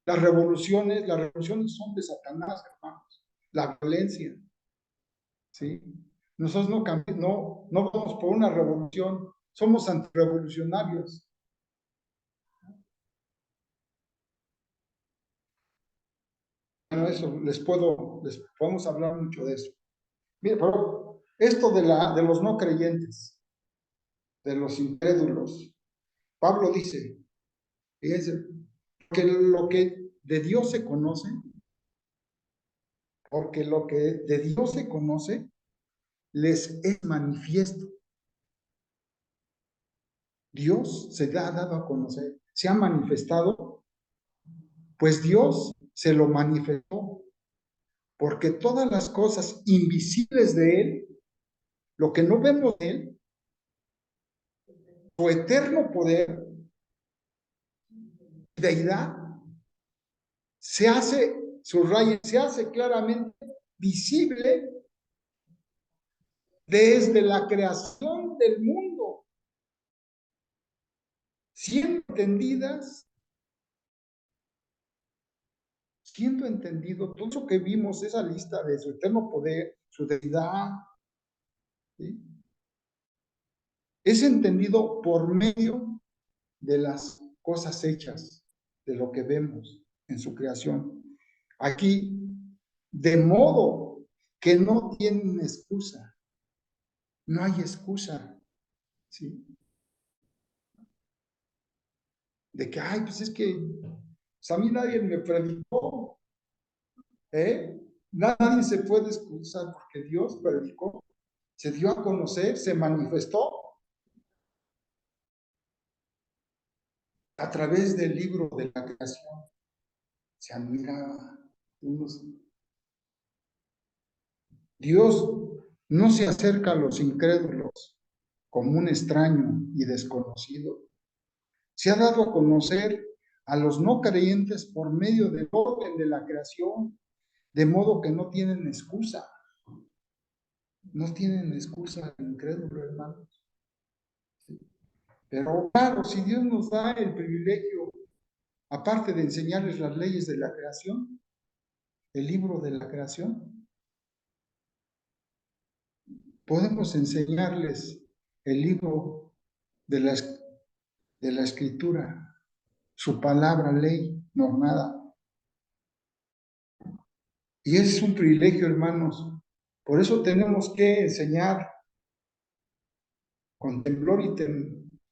las revoluciones. Las revoluciones son de Satanás, hermanos. La violencia, ¿sí? Nosotros no vamos por una revolución, somos antirrevolucionarios. Bueno, eso les podemos hablar mucho de eso. Mira, pero esto de los no creyentes, de los incrédulos, Pablo dice, fíjense, que lo que de Dios se conoce, porque lo que de Dios se conoce les es manifiesto. Dios se ha dado a conocer, se ha manifestado, pues Dios se lo manifestó, porque todas las cosas invisibles de Él, lo que no vemos de Él, su eterno poder, deidad, se hace claramente visible desde la creación del mundo, siendo entendido todo eso que vimos, esa lista de su eterno poder, su deidad, ¿sí? Es entendido por medio de las cosas hechas, de lo que vemos en su creación. Aquí, de modo que no tienen excusa, no hay excusa, ¿sí? De que, ay, pues es que pues a mí nadie me predicó, ¿eh? Nadie se puede excusar porque Dios predicó, se dio a conocer, se manifestó a través del libro de la creación. se admiraba. Dios no se acerca a los incrédulos como un extraño y desconocido. Se ha dado a conocer a los no creyentes por medio del orden de la creación, de modo que no tienen excusa. No tienen excusa el incrédulo, hermanos. Pero claro, si Dios nos da el privilegio, aparte de enseñarles las leyes de la creación, el libro de la creación, podemos enseñarles el libro de la escritura, su palabra, ley normada. Y es un privilegio, hermanos. Por eso tenemos que enseñar con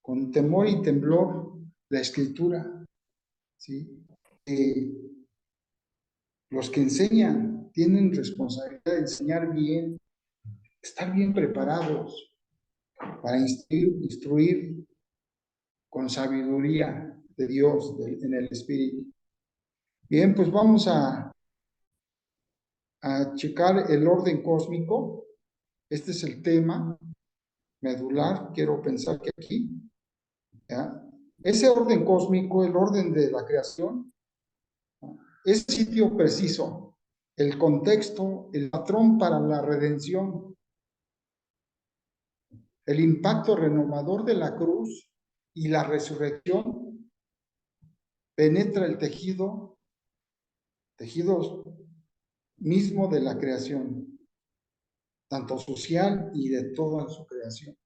con temor y temblor la escritura, ¿sí? Los que enseñan tienen responsabilidad de enseñar bien, estar bien preparados para instruir con sabiduría de Dios en el Espíritu. Bien, pues vamos a checar el orden cósmico. Este es el tema medular, quiero pensar que aquí, ¿ya? Ese orden cósmico, el orden de la creación, es sitio preciso, el contexto, el patrón para la redención, el impacto renovador de la cruz y la resurrección penetra el tejido mismo de la creación, tanto social y de toda su creación.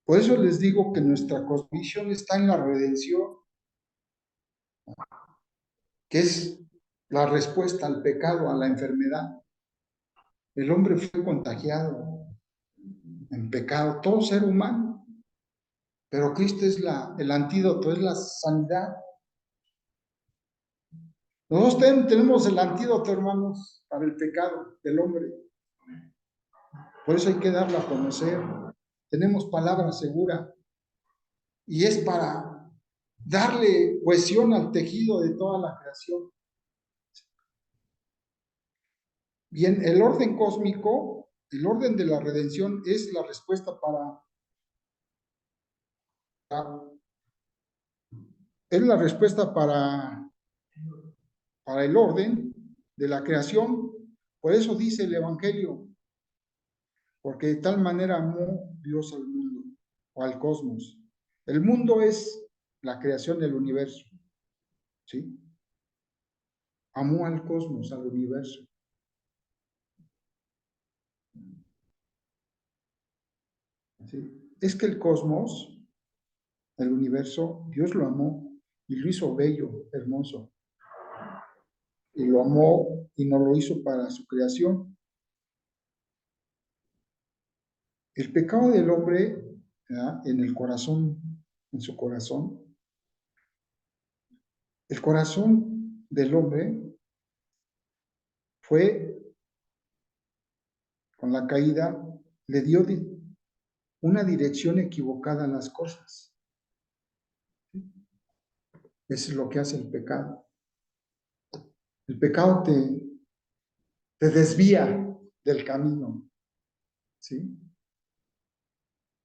Por eso les digo que nuestra cosmovisión está en la redención, que es la respuesta al pecado, a la enfermedad. El hombre fue contagiado en pecado, todo ser humano, pero Cristo es el antídoto, es la sanidad. Nosotros tenemos el antídoto, hermanos, para el pecado del hombre. Por eso hay que darlo a conocer. Tenemos palabra segura y es para darle cohesión al tejido de toda la creación. Bien, el orden cósmico, el orden de la redención es la respuesta para el orden de la creación. Por eso dice el Evangelio, porque de tal manera amó Dios al mundo o al cosmos. El mundo es la creación del universo, ¿sí? Amó al cosmos, al universo. ¿Sí? Es que el cosmos, el universo, Dios lo amó y lo hizo bello, hermoso. Y lo amó y no lo hizo para su creación. El pecado del hombre, ¿verdad? En el corazón, en su corazón, el corazón del hombre fue, con la caída, le dio una dirección equivocada a las cosas. Eso es lo que hace el pecado. El pecado te desvía del camino, ¿sí?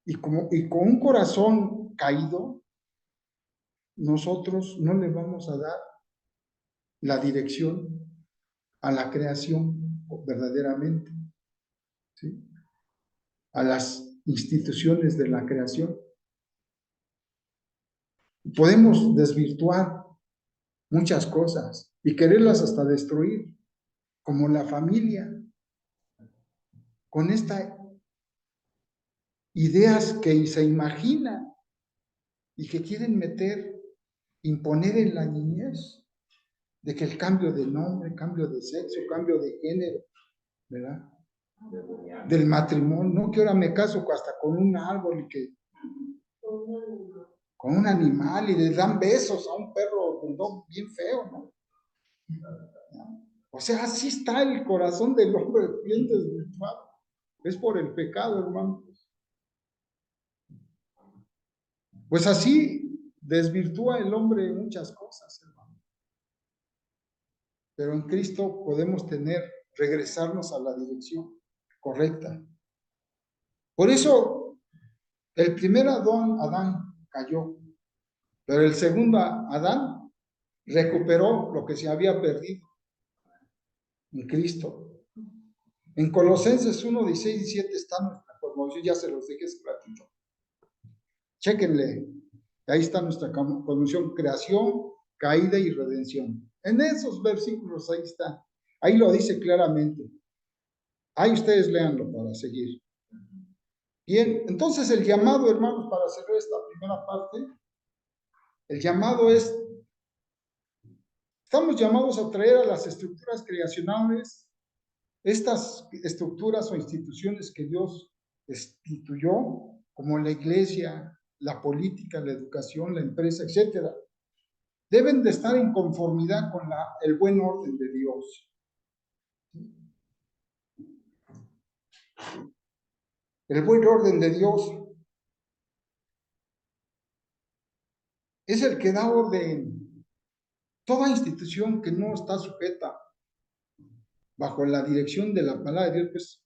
Y con un corazón caído, nosotros no le vamos a dar la dirección a la creación verdaderamente, ¿sí? A las instituciones de la creación. Podemos desvirtuar muchas cosas y quererlas hasta destruir, como la familia, con estas ideas que se imaginan y que quieren imponer en la niñez, de que el cambio de nombre, cambio de sexo, cambio de género, ¿verdad? Del matrimonio, no, que ahora me caso hasta con un árbol y con un animal y le dan besos a un perro bulldog bien feo, ¿no? O sea, así está el corazón del hombre bien desvirtuado. Es por el pecado, hermano. Pues así desvirtúa el hombre muchas cosas, hermano. Pero en Cristo podemos regresarnos a la dirección correcta. Por eso, el primer Adán cayó, pero el segundo Adán recuperó lo que se había perdido en Cristo. En Colosenses 1, 16 y 17 está nuestra cosmovisión, ya se los dije hace ratito. Chéquenle, ahí está nuestra cosmovisión, creación, caída y redención. En esos versículos ahí está, ahí lo dice claramente. Ahí ustedes léanlo para seguir. Bien, entonces el llamado, hermanos, para cerrar esta primera parte, el llamado es, estamos llamados a traer a las estructuras creacionales, estas estructuras o instituciones que Dios instituyó, como la iglesia, la política, la educación, la empresa, etcétera, deben de estar en conformidad con el buen orden de Dios. El buen orden de Dios es el que da orden. Toda institución que no está sujeta bajo la dirección de la palabra de Dios, pues,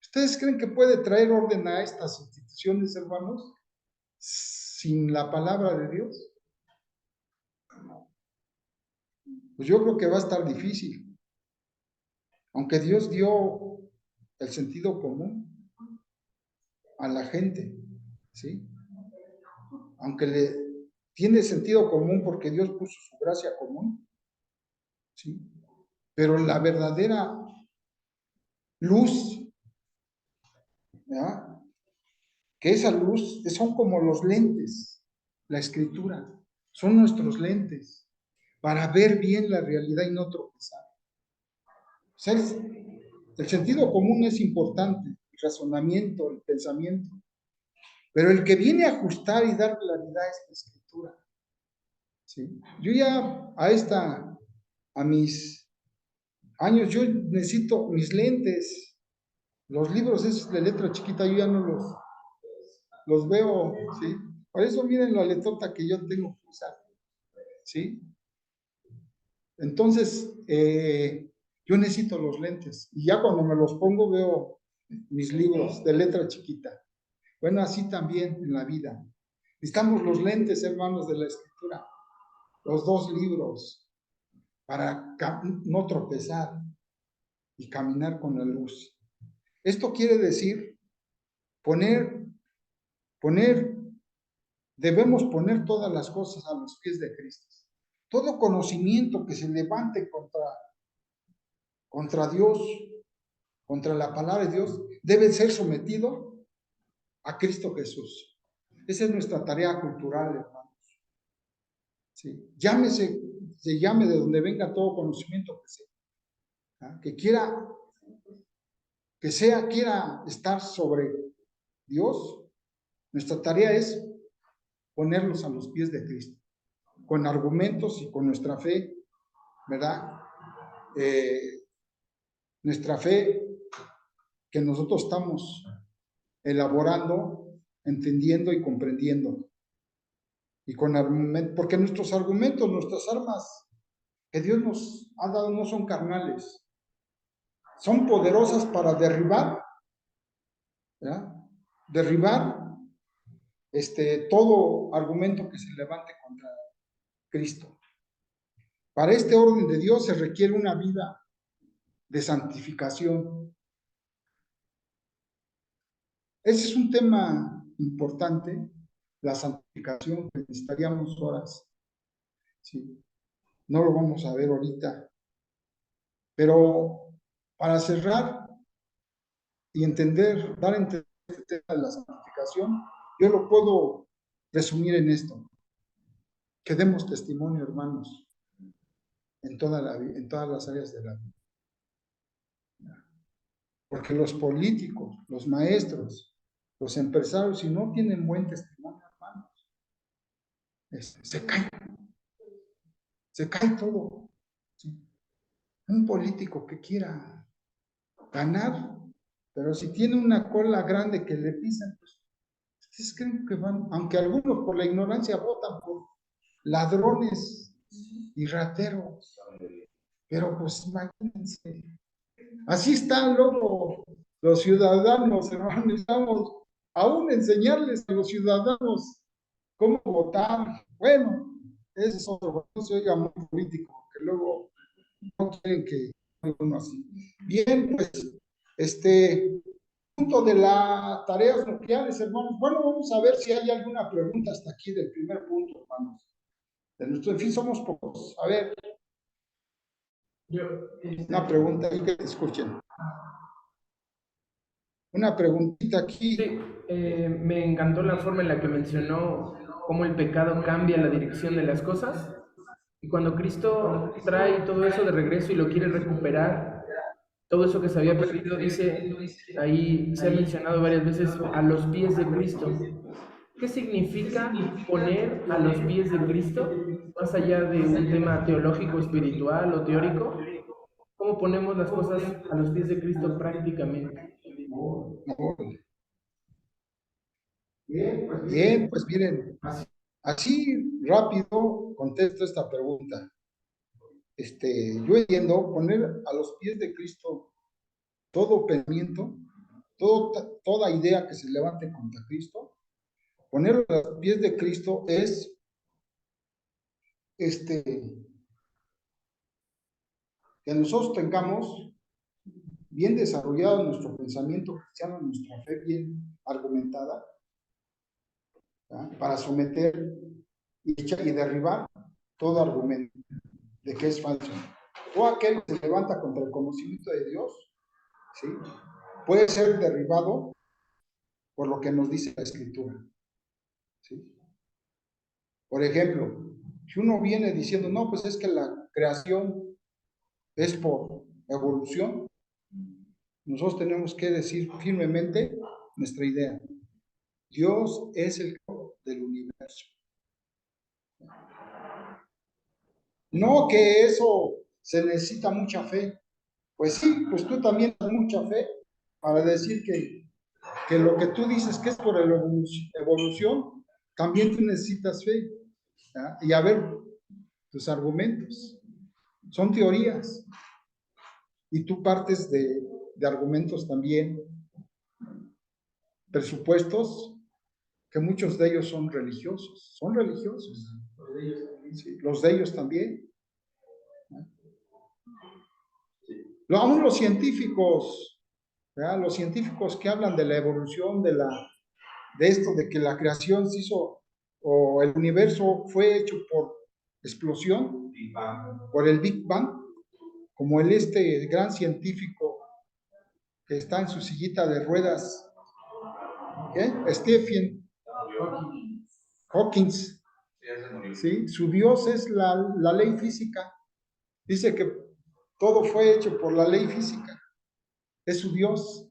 ¿ustedes creen que puede traer orden a estas instituciones, hermanos, sin la palabra de Dios? Pues yo creo que va a estar difícil. Aunque Dios dio el sentido común a la gente, ¿sí? Aunque le tiene sentido común porque Dios puso su gracia común, ¿sí? Pero la verdadera luz, ¿verdad? Que esa luz son como los lentes, la escritura, son nuestros lentes para ver bien la realidad y no tropezar. O sea, el sentido común es importante, el razonamiento, el pensamiento, pero el que viene a ajustar y dar claridad es la escritura. ¿Sí? Yo ya a mis años, yo necesito mis lentes, los libros esos de letra chiquita, yo ya no los veo, ¿sí? Por eso miren la letrota que yo tengo que usar, ¿sí? Entonces, yo necesito los lentes, y ya cuando me los pongo veo mis libros de letra chiquita. Bueno, así también en la vida. Necesitamos los lentes, hermanos, de la escritura, los dos libros, para no tropezar y caminar con la luz. Esto quiere decir debemos poner todas las cosas a los pies de Cristo. Todo conocimiento que se levante contra Dios, contra la palabra de Dios, debe ser sometido a Cristo Jesús. Esa es nuestra tarea cultural, hermanos. ¿Sí? Se llame de donde venga todo conocimiento que sea. ¿Ah? Quiera estar sobre Dios, nuestra tarea es ponerlos a los pies de Cristo, con argumentos y con nuestra fe, ¿verdad? Nuestra fe que nosotros estamos elaborando, entendiendo y comprendiendo. Y con argumentos, porque nuestros argumentos, nuestras armas que Dios nos ha dado no son carnales, son poderosas para derribar, ¿verdad? Derribar todo argumento que se levante contra Cristo. Para este orden de Dios se requiere una vida de santificación. Ese es un tema importante, la santificación, que necesitaríamos horas. ¿Sí? No lo vamos a ver ahorita. Pero para cerrar y dar a entender el tema de la santificación, yo lo puedo resumir en esto. Que demos testimonio, hermanos, en todas las áreas de la vida. Porque los políticos, los maestros, los empresarios, si no tienen buen testimonio, hermanos, se cae todo. ¿Sí? Un político que quiera ganar, pero si tiene una cola grande que le pisan, pues ¿Ustedes creen que van, aunque algunos por la ignorancia votan por ladrones y rateros? Pero pues imagínense, así están luego los ciudadanos, hermano. Necesitamos aún enseñarles a los ciudadanos cómo votar. Bueno, ese es otro, no se oiga muy político, que luego no quieren que uno así. Bien, pues, punto de las tareas nucleares, hermanos. Bueno, vamos a ver si hay alguna pregunta hasta aquí del primer punto, hermanos. De nuestro, en fin, somos pocos. A ver, una pregunta ahí que te escuchen. Una preguntita aquí. Sí, me encantó la forma en la que mencionó cómo el pecado cambia la dirección de las cosas. Y cuando Cristo trae todo eso de regreso y lo quiere recuperar, todo eso que se había perdido, dice, ahí se ha mencionado varias veces, a los pies de Cristo. ¿Qué significa poner a los pies de Cristo? Más allá de un tema teológico, espiritual o teórico, ¿cómo ponemos las cosas a los pies de Cristo prácticamente? Bien, pues miren, así rápido contesto esta pregunta. Yo entiendo poner a los pies de Cristo todo pensamiento, toda idea que se levante contra Cristo, ponerlo a los pies de Cristo es que nosotros tengamos bien desarrollado nuestro pensamiento cristiano, nuestra fe bien argumentada, ¿verdad? Para someter y derribar todo argumento de que es falso. O aquel que se levanta contra el conocimiento de Dios, ¿sí? Puede ser derribado por lo que nos dice la Escritura, ¿sí? Por ejemplo, si uno viene diciendo, no, pues es que la creación es por evolución, nosotros tenemos que decir firmemente nuestra idea. Dios es el creador del universo. No que eso se necesita mucha fe. Pues sí, pues tú también tienes mucha fe para decir que lo que tú dices que es por la evolución, también tú necesitas fe. ¿Ya? Y a ver tus argumentos. Son teorías. Y tú partes de argumentos también, presupuestos, que muchos de ellos son religiosos. Son religiosos. Sí, los de ellos también. Aún los científicos, ¿verdad? Los científicos que hablan de la evolución, de esto, de que la creación se hizo, o el universo fue hecho por explosión, por el Big Bang, como el gran científico que está en su sillita de ruedas, Stephen Hawking, ¿sí? Su Dios es la ley física. Dice que todo fue hecho por la ley física. Es su Dios.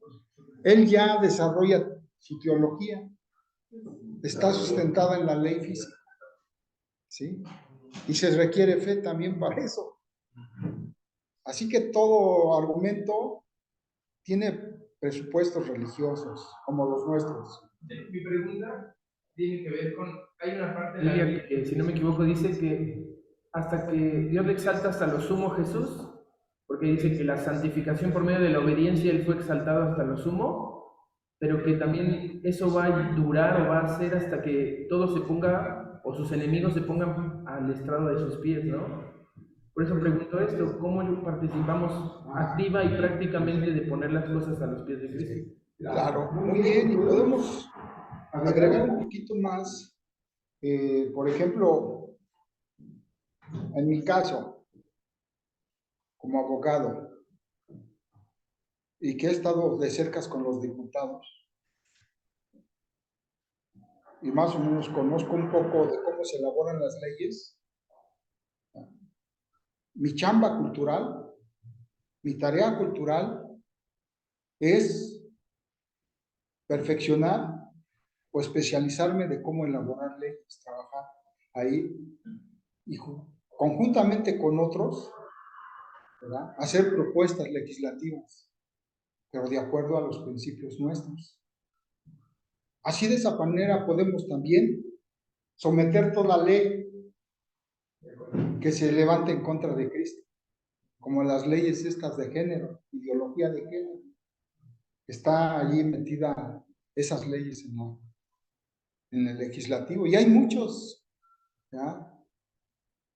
Él ya desarrolla su teología. Está sustentada en la ley física. ¿Sí? Y se requiere fe también para eso. Así que todo argumento tiene presupuestos religiosos, como los nuestros. Mi pregunta tiene que ver con, hay una parte de la Biblia que, si no me equivoco, dice que hasta que Dios le exalta hasta lo sumo Jesús, porque dice que la santificación por medio de la obediencia Él fue exaltado hasta lo sumo, pero que también eso va a durar o va a ser hasta que todo se ponga, o sus enemigos se pongan al estrado de sus pies, ¿no? Por eso pregunto esto, ¿cómo participamos activa y prácticamente de poner las cosas a los pies de Cristo? Claro, muy bien, y podemos agregar un poquito más. Por ejemplo, en mi caso, como abogado, y que he estado de cerca con los diputados, y más o menos conozco un poco de cómo se elaboran las leyes, mi chamba cultural, mi tarea cultural es perfeccionar o especializarme de cómo elaborar leyes, trabajar ahí y conjuntamente con otros, ¿verdad? Hacer propuestas legislativas, pero de acuerdo a los principios nuestros. Así de esa manera podemos también someter toda ley que se levante en contra de Cristo, como las leyes estas de género, ideología de género. Está allí metida esas leyes en el legislativo, y hay muchos, ¿ya?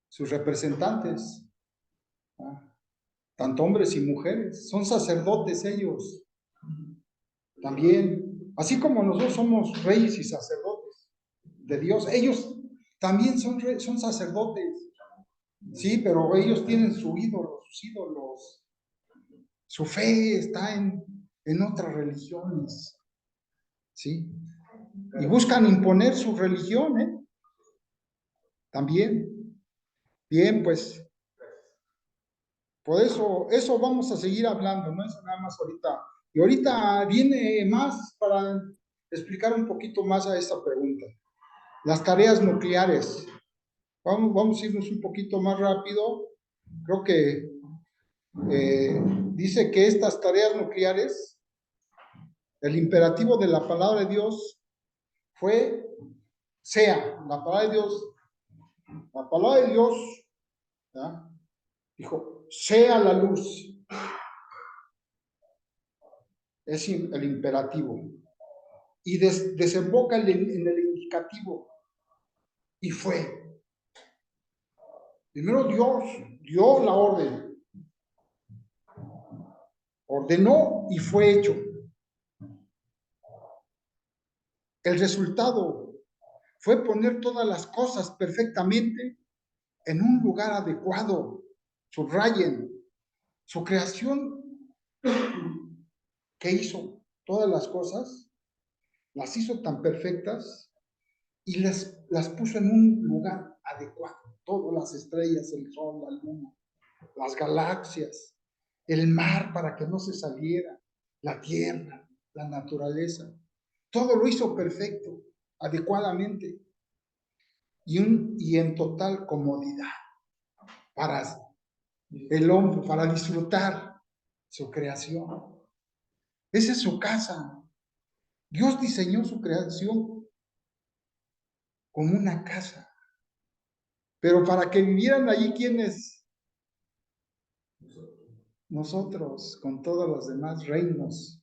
Sus representantes, ¿ya? Tanto hombres y mujeres, son sacerdotes ellos, también, así como nosotros somos reyes y sacerdotes de Dios, ellos también son sacerdotes, sí, pero ellos tienen sus ídolos, su fe está en otras religiones, sí, y buscan imponer su religión, también. Bien, pues, por eso vamos a seguir hablando, no es nada más ahorita. Y ahorita viene más para explicar un poquito más a esta pregunta. Las tareas nucleares. Vamos a irnos un poquito más rápido. Creo que dice que estas tareas nucleares, el imperativo de la palabra de Dios fue, sea, la palabra de Dios, ¿ya? Dijo, sea la luz. Es el imperativo. Y desemboca en el indicativo. Y fue. Primero Dios dio la orden. Ordenó y fue hecho. El resultado fue poner todas las cosas perfectamente en un lugar adecuado. Subrayen. Su creación, que hizo todas las cosas, las hizo tan perfectas y las puso en un lugar adecuado. Todas las estrellas, el sol, la luna, las galaxias, el mar para que no se saliera, la tierra, la naturaleza. Todo lo hizo perfecto, adecuadamente y en total comodidad para el hombre, para disfrutar su creación. Esa es su casa. Dios diseñó su creación como una casa. Pero para que vivieran allí, ¿quiénes? Nosotros, con todos los demás reinos,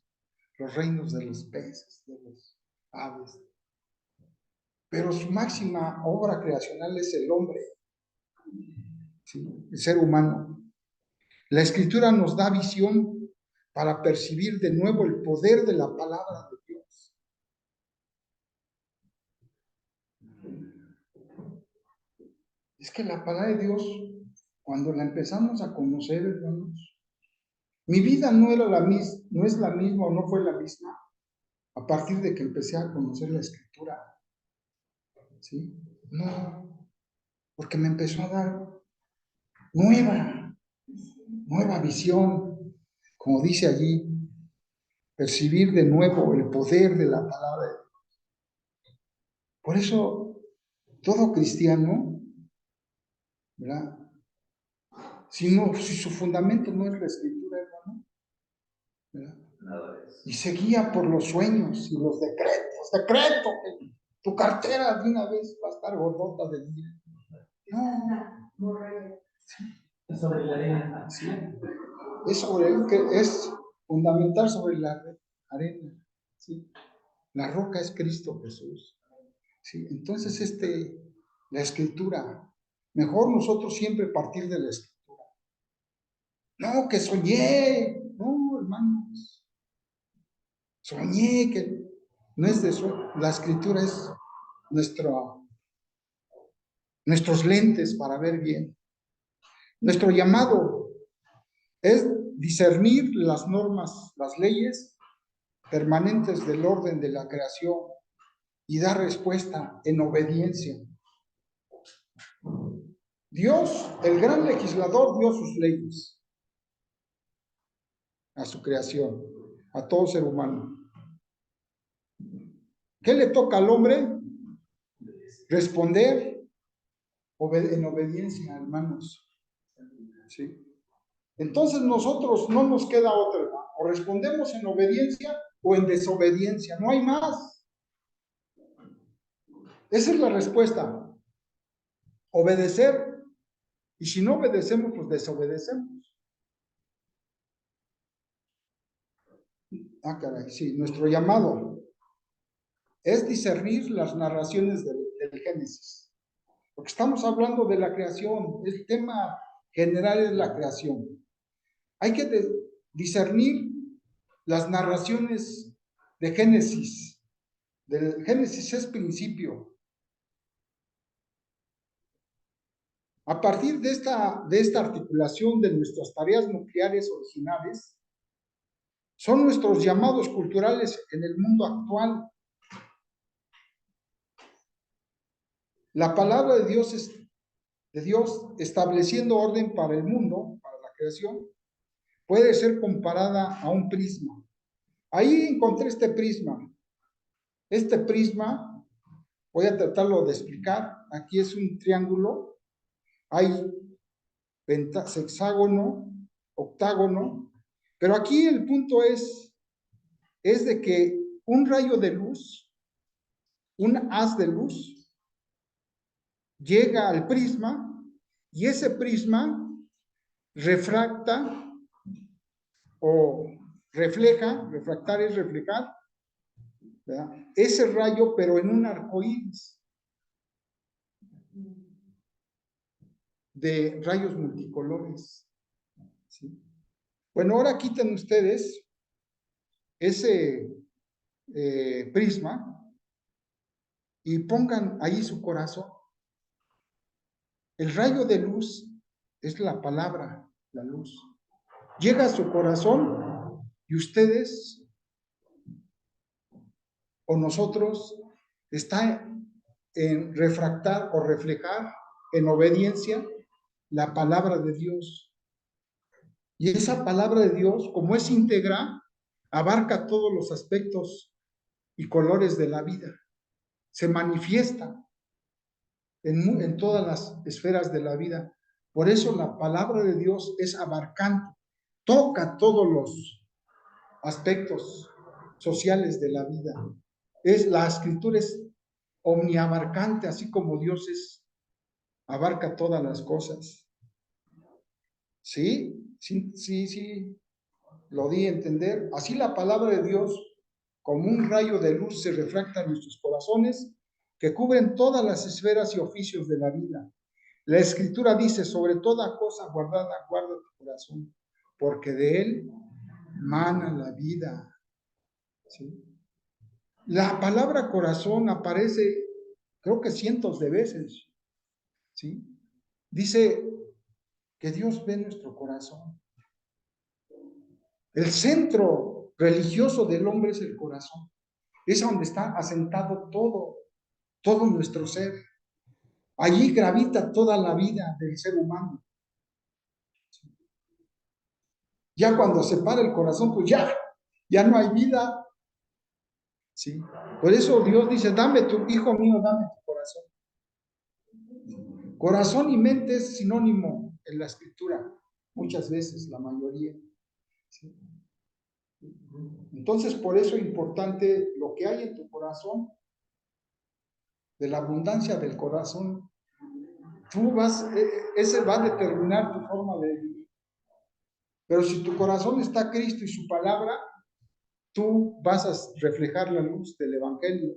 los reinos de los peces, de los aves. Pero su máxima obra creacional es el hombre, ¿sí? El ser humano. La Escritura nos da visión para percibir de nuevo el poder de la palabra de Dios. Es que la palabra de Dios, cuando la empezamos a conocer, hermanos, mi vida no era la misma, no es la misma o no fue la misma a partir de que empecé a conocer la Escritura. ¿Sí? No, porque me empezó a dar nueva visión, como dice allí, percibir de nuevo el poder de la palabra de Dios. Por eso, todo cristiano, ¿verdad? Si su fundamento no es la Escritura, hermano, ¿verdad? Y se guía por los sueños y los decreto que tu cartera de una vez va a estar gordota de dinero. No, Es sobre la arena. sí. Es fundamental sobre la arena. ¿Sí? La roca es Cristo Jesús. ¿Sí? Entonces, la Escritura, mejor nosotros siempre partir de la Escritura. No, que soñé. No, hermanos. Soñé que no es de eso. La Escritura es nuestros lentes para ver bien. Nuestro llamado es discernir las normas, las leyes permanentes del orden de la creación y dar respuesta en obediencia. Dios, el gran legislador, dio sus leyes a su creación, a todo ser humano. ¿Qué le toca al hombre? Responder en obediencia, hermanos. ¿Sí? Entonces nosotros no nos queda otra, o respondemos en obediencia o en desobediencia, no hay más. Esa es la respuesta. Obedecer. Y si no obedecemos, pues desobedecemos. Ah, caray, sí, nuestro llamado es discernir las narraciones del Génesis. Porque estamos hablando de la creación, el tema general es la creación. Hay que discernir las narraciones de Génesis. Del Génesis es principio. A partir de esta articulación de nuestras tareas nucleares originales, son nuestros llamados culturales en el mundo actual. La palabra de Dios estableciendo orden para el mundo, para la creación, puede ser comparada a un prisma. Ahí encontré este prisma. Este prisma, voy a tratarlo de explicar. Aquí es un triángulo. Hay hexágono, octágono. Pero aquí el punto es de que un rayo de luz, un haz de luz, llega al prisma y ese prisma refracta o refleja, refractar es reflejar, ¿verdad? Ese rayo, pero en un arco iris de rayos multicolores. ¿Sí? Bueno, ahora quiten ustedes ese prisma y pongan ahí su corazón. El rayo de luz es la palabra, la luz. Llega a su corazón y ustedes o nosotros está en refractar o reflejar en obediencia la palabra de Dios. Y esa palabra de Dios, como es íntegra, abarca todos los aspectos y colores de la vida. Se manifiesta en todas las esferas de la vida. Por eso la palabra de Dios es abarcante, toca todos los aspectos sociales de la vida. La escritura es omniabarcante, así como Dios abarca todas las cosas. ¿Sí? Sí, lo di a entender. Así la palabra de Dios, como un rayo de luz, se refracta en nuestros corazones, que cubren todas las esferas y oficios de la vida. La Escritura dice, sobre toda cosa guardada, guarda tu corazón, porque de él mana la vida. ¿Sí? La palabra corazón aparece, creo que cientos de veces. ¿Sí? Dice que Dios ve nuestro corazón. El centro religioso del hombre es el corazón. Es donde está asentado todo nuestro ser. Allí gravita toda la vida del ser humano. Ya cuando se para el corazón, pues ya no hay vida. ¿Sí? Por eso Dios dice, dame tu, hijo mío, dame tu corazón. Corazón y mente es sinónimo en la escritura, muchas veces, la mayoría. ¿Sí? Entonces, por eso es importante lo que hay en tu corazón, de la abundancia del corazón. Ese va a determinar tu forma de vivir. Pero si tu corazón está Cristo y su palabra, tú vas a reflejar la luz del Evangelio,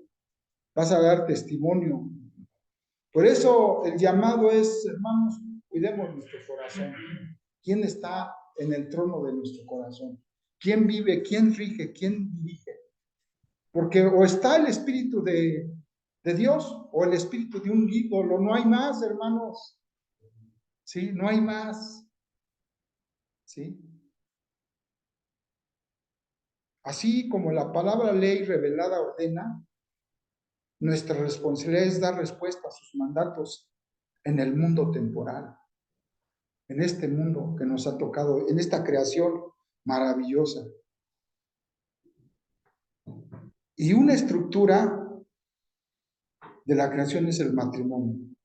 vas a dar testimonio. Por eso el llamado es, hermanos, cuidemos nuestro corazón. ¿Quién está en el trono de nuestro corazón? ¿Quién vive? ¿Quién rige? ¿Quién dirige? Porque o está el espíritu de Dios o el espíritu de un ídolo. No hay más, hermanos. ¿Sí? No hay más. ¿Sí? Así como la palabra ley revelada ordena, nuestra responsabilidad es dar respuesta a sus mandatos en el mundo temporal, en este mundo que nos ha tocado, en esta creación maravillosa. Y una estructura de la creación es el matrimonio.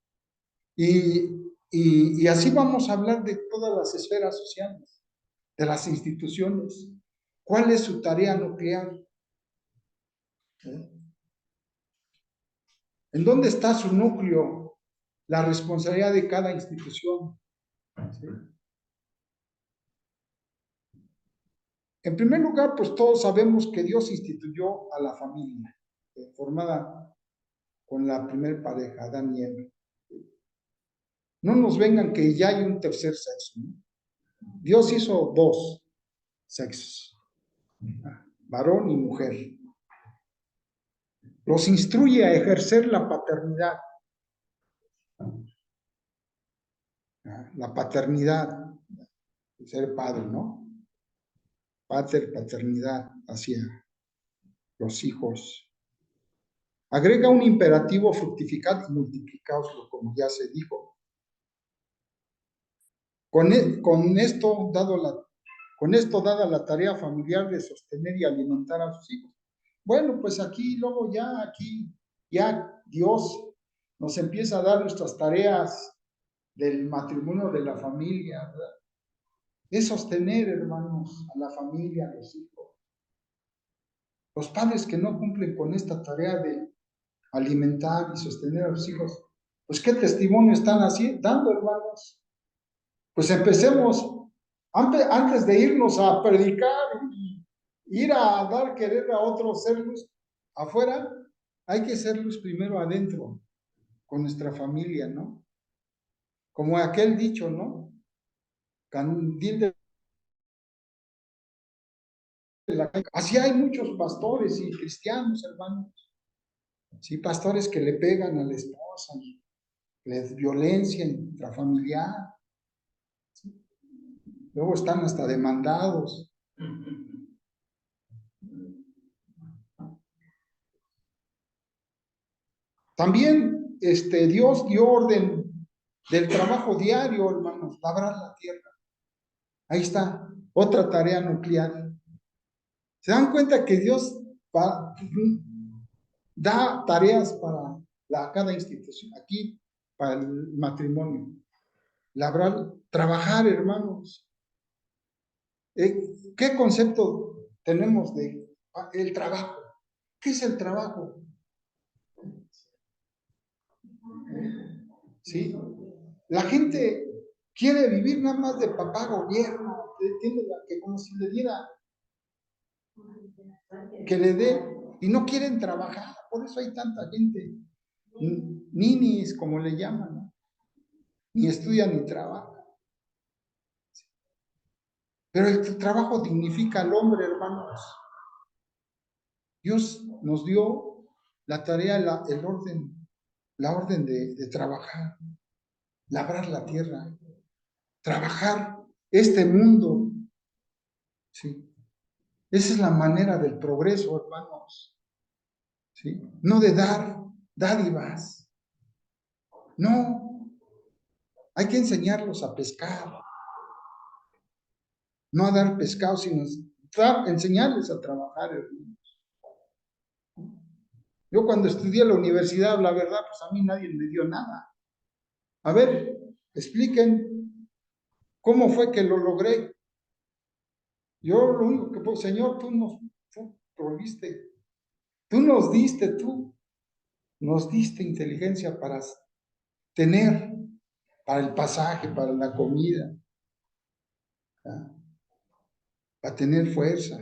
Y así vamos a hablar de todas las esferas sociales, de las instituciones. ¿Cuál es su tarea nuclear? ¿En dónde está su núcleo? La responsabilidad de cada institución. ¿Sí? En primer lugar, pues todos sabemos que Dios instituyó a la familia, formada con la primer pareja, Adán y Eva. No nos vengan que ya hay un tercer sexo, ¿no? Dios hizo dos sexos, varón y mujer. Los instruye a ejercer la paternidad. La paternidad, ser padre, ¿no? Paternidad hacia los hijos. Agrega un imperativo: fructificad y multiplicaoslo, como ya se dijo. Con esto, dada la tarea familiar de sostener y alimentar a sus hijos. Bueno, pues aquí ya Dios nos empieza a dar nuestras tareas del matrimonio, de la familia, ¿verdad? Es sostener, hermanos, a la familia, a los hijos. Los padres que no cumplen con esta tarea de alimentar y sostener a los hijos, pues ¿qué testimonio están dando, hermanos? Pues empecemos, antes de irnos a predicar y ir a dar querer a otros, ser luz afuera, hay que ser luz primero adentro, con nuestra familia, ¿no? Como aquel dicho, ¿no? Candil de así hay muchos pastores y cristianos, hermanos. Sí, pastores que le pegan a la esposa, les violencia intrafamiliar. ¿Sí? Luego están hasta demandados. También Dios dio orden del trabajo diario, hermanos, labrar la tierra. Ahí está, otra tarea nuclear. ¿Se dan cuenta que Dios da tareas para cada institución? Aquí, para el matrimonio. Labrar, trabajar, hermanos. ¿Qué concepto tenemos de el trabajo? ¿Qué es el trabajo? ¿Sí? La gente quiere vivir nada más de papá gobierno, entiende, que como si le diera, que le dé, y no quieren trabajar. Por eso hay tanta gente, ninis, como le llaman, ¿no? Ni estudian ni trabajan. Pero el trabajo dignifica al hombre, hermanos. Dios nos dio la tarea, la orden de trabajar, labrar la tierra, trabajar este mundo. ¿Sí? Esa es la manera del progreso, hermanos. ¿Sí? No de dar dádivas. No. Hay que enseñarlos a pescar. No a dar pescado, sino enseñarles a trabajar, hermanos. Yo cuando estudié en la universidad, la verdad, pues a mí nadie me dio nada. A ver, expliquen cómo fue que lo logré. Yo lo único que puedo, Señor, tú proviste, tú nos diste inteligencia para tener, para el pasaje, para la comida, ¿verdad? Para tener fuerza.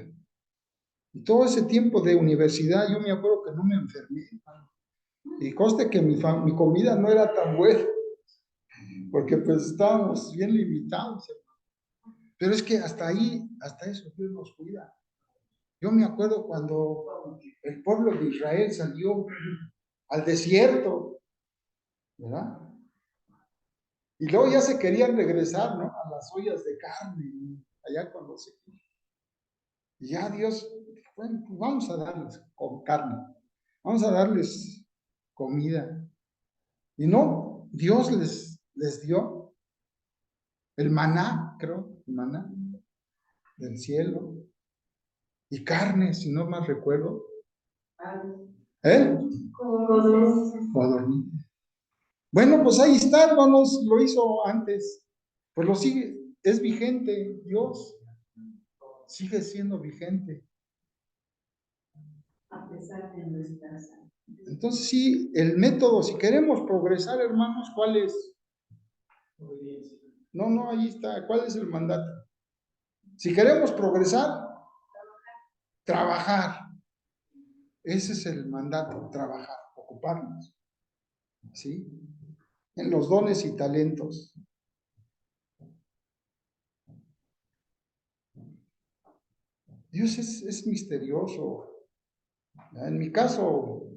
Y todo ese tiempo de universidad, yo me acuerdo que no me enfermé, hermano. Y conste que mi comida no era tan buena, porque pues estábamos bien limitados, hermano. Pero es que hasta eso Dios nos cuida. Yo me acuerdo cuando el pueblo de Israel salió al desierto, ¿verdad? Y luego ya se querían regresar, ¿no? A las ollas de carne, allá con los equipos. Y ya Dios, bueno, pues vamos a darles con carne, vamos a darles comida. Y no, Dios les dio el maná, creo, el maná del cielo, y carne, si no más recuerdo. ¿Eh? Codorniz. Bueno, pues ahí está, hermanos, lo hizo antes. Pues lo sigue, es vigente, Dios sigue siendo vigente. pesar de nuestras. Entonces sí, el método, si queremos progresar, hermanos, ¿cuál es? Obediencia. No, ahí está. ¿Cuál es el mandato? Si queremos progresar, trabajar. Ese es el mandato, trabajar, ocuparnos. ¿Sí? En los dones y talentos. Dios es misterioso. En mi caso,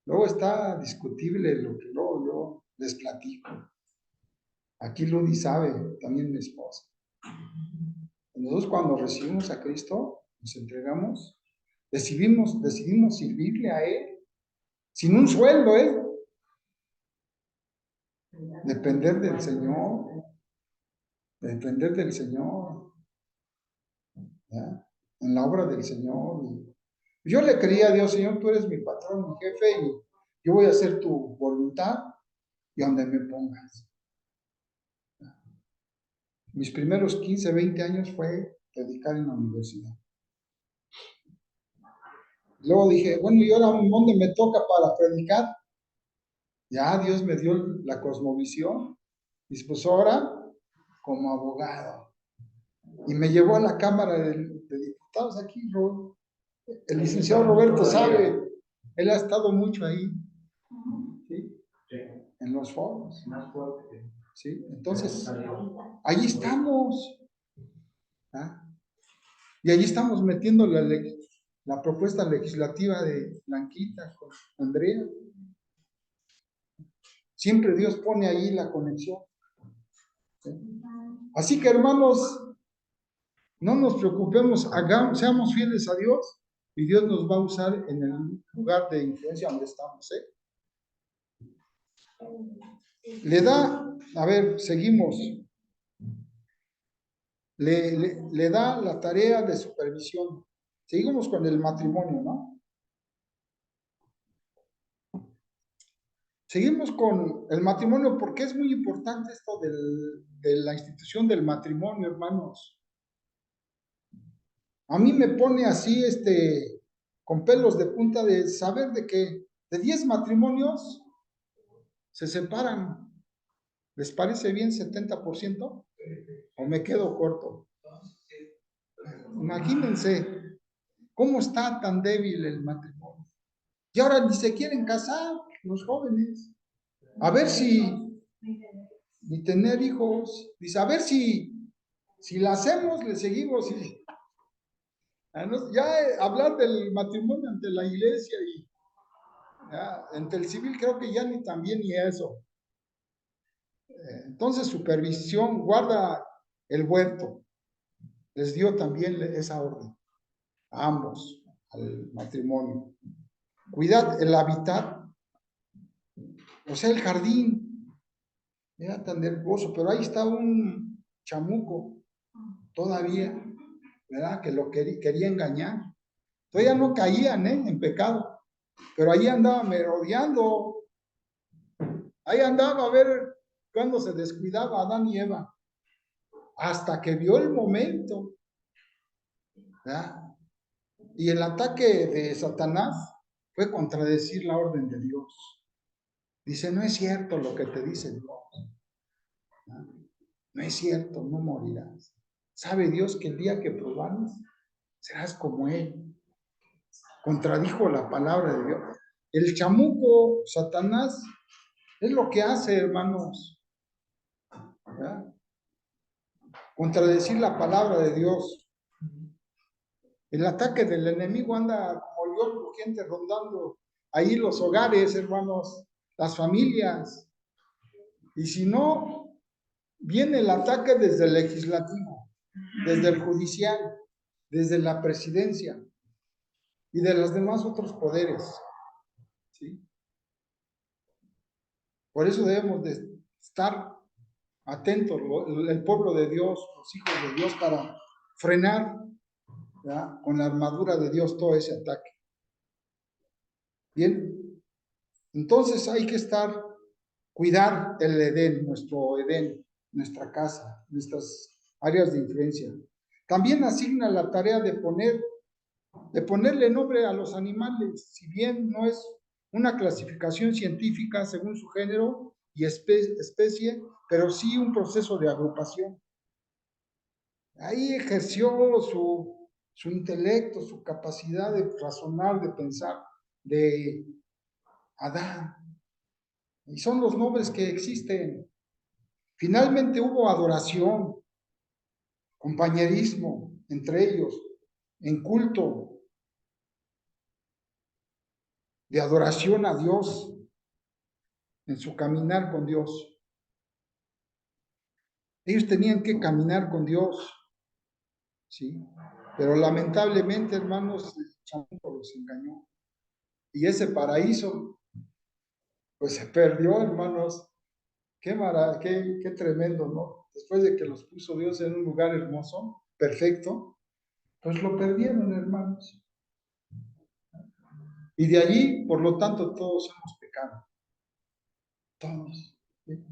luego está discutible lo que luego yo les platico. Aquí Ludi sabe, también mi esposa. Nosotros cuando recibimos a Cristo, nos entregamos, decidimos servirle a Él, sin un sueldo, depender del Señor, ¿ya? En la obra del Señor. Yo le creía a Dios, Señor, tú eres mi patrón, mi jefe, y yo voy a hacer tu voluntad y donde me pongas. Mis primeros 15, 20 años fue predicar en la universidad. Luego dije, bueno, ¿y ahora dónde me toca para predicar? Ya Dios me dio la cosmovisión. Y pues ahora, como abogado. Y me llevó a la Cámara de Diputados aquí, el licenciado Roberto sabe, él ha estado mucho ahí, ¿sí? En los foros. Más fuerte. ¿Sí? Entonces, allí estamos. ¿Ah? Y allí estamos metiendo la propuesta legislativa de Blanquita con Andrea. Siempre Dios pone ahí la conexión. ¿Sí? Así que, hermanos, no nos preocupemos, seamos fieles a Dios y Dios nos va a usar en el lugar de influencia donde estamos. Le da, a ver, seguimos. Le da la tarea de supervisión. Seguimos con el matrimonio, ¿no? Seguimos con el matrimonio porque es muy importante esto de la institución del matrimonio, hermanos. A mí me pone así, con pelos de punta de saber de que de 10 matrimonios se separan. ¿Les parece bien 70%? ¿O me quedo corto? Imagínense cómo está tan débil el matrimonio. Y ahora ni se quieren casar los jóvenes. A ver si, ni tener hijos. Dice, a ver si la hacemos, le seguimos. Ya hablar del matrimonio ante la iglesia y ya, ante el civil creo que ya ni también ni eso. Entonces, supervisión, guarda el huerto. Les dio también esa orden a ambos, al matrimonio. Cuidad el hábitat, o sea, el jardín. Era tan hermoso, pero ahí está un chamuco todavía, ¿verdad? Que lo quería engañar. Todavía no caían, en pecado, pero ahí andaba merodeando. Ahí andaba a ver cuándo se descuidaba Adán y Eva, hasta que vio el momento, ¿verdad? Y el ataque de Satanás fue contradecir la orden de Dios. Dice, no es cierto lo que te dice Dios. No es cierto, no morirás. ¿Sabe Dios que el día que probares, serás como Él? Contradijo la palabra de Dios. El chamuco, Satanás, es lo que hace, hermanos. ¿Verdad? Contradecir la palabra de Dios. El ataque del enemigo anda como león rugiente rondando ahí los hogares, hermanos, las familias. Y si no, viene el ataque desde el legislativo, desde el judicial, desde la presidencia y de los demás otros poderes. ¿Sí? Por eso debemos de estar atentos, el pueblo de Dios, los hijos de Dios, para frenar, ¿verdad?, con la armadura de Dios todo ese ataque. Bien, entonces hay que cuidar el Edén, nuestro Edén, nuestra casa, nuestras áreas de influencia. También asigna la tarea de poner de ponerle nombre a los animales, si bien no es una clasificación científica según su género y especie, pero sí un proceso de agrupación. Ahí ejerció su intelecto, su capacidad de razonar, de pensar, de Adán. Y son los nombres que existen. Finalmente hubo adoración, compañerismo entre ellos, en culto de adoración a Dios, en su caminar con Dios. Ellos tenían que caminar con Dios, ¿sí? Pero lamentablemente, hermanos, el chamuco los engañó. Y ese paraíso, pues se perdió, hermanos. Qué tremendo, ¿no? Después de que los puso Dios en un lugar hermoso, perfecto, pues lo perdieron, hermanos. Y de allí, por lo tanto, todos hemos pecado. Todos. ¿Sí?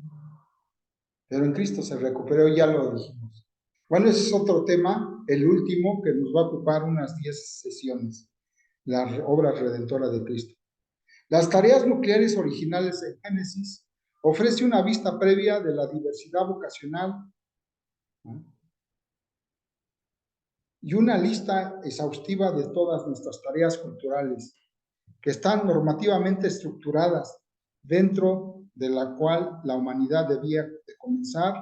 Pero en Cristo se recuperó, ya lo dijimos. Bueno, ese es otro tema, el último, que nos va a ocupar unas 10 sesiones, la obra redentora de Cristo. Las tareas nucleares originales en Génesis ofrece una vista previa de la diversidad vocacional, ¿no? Y una lista exhaustiva de todas nuestras tareas culturales, que están normativamente estructuradas, dentro de la cual la humanidad debía de comenzar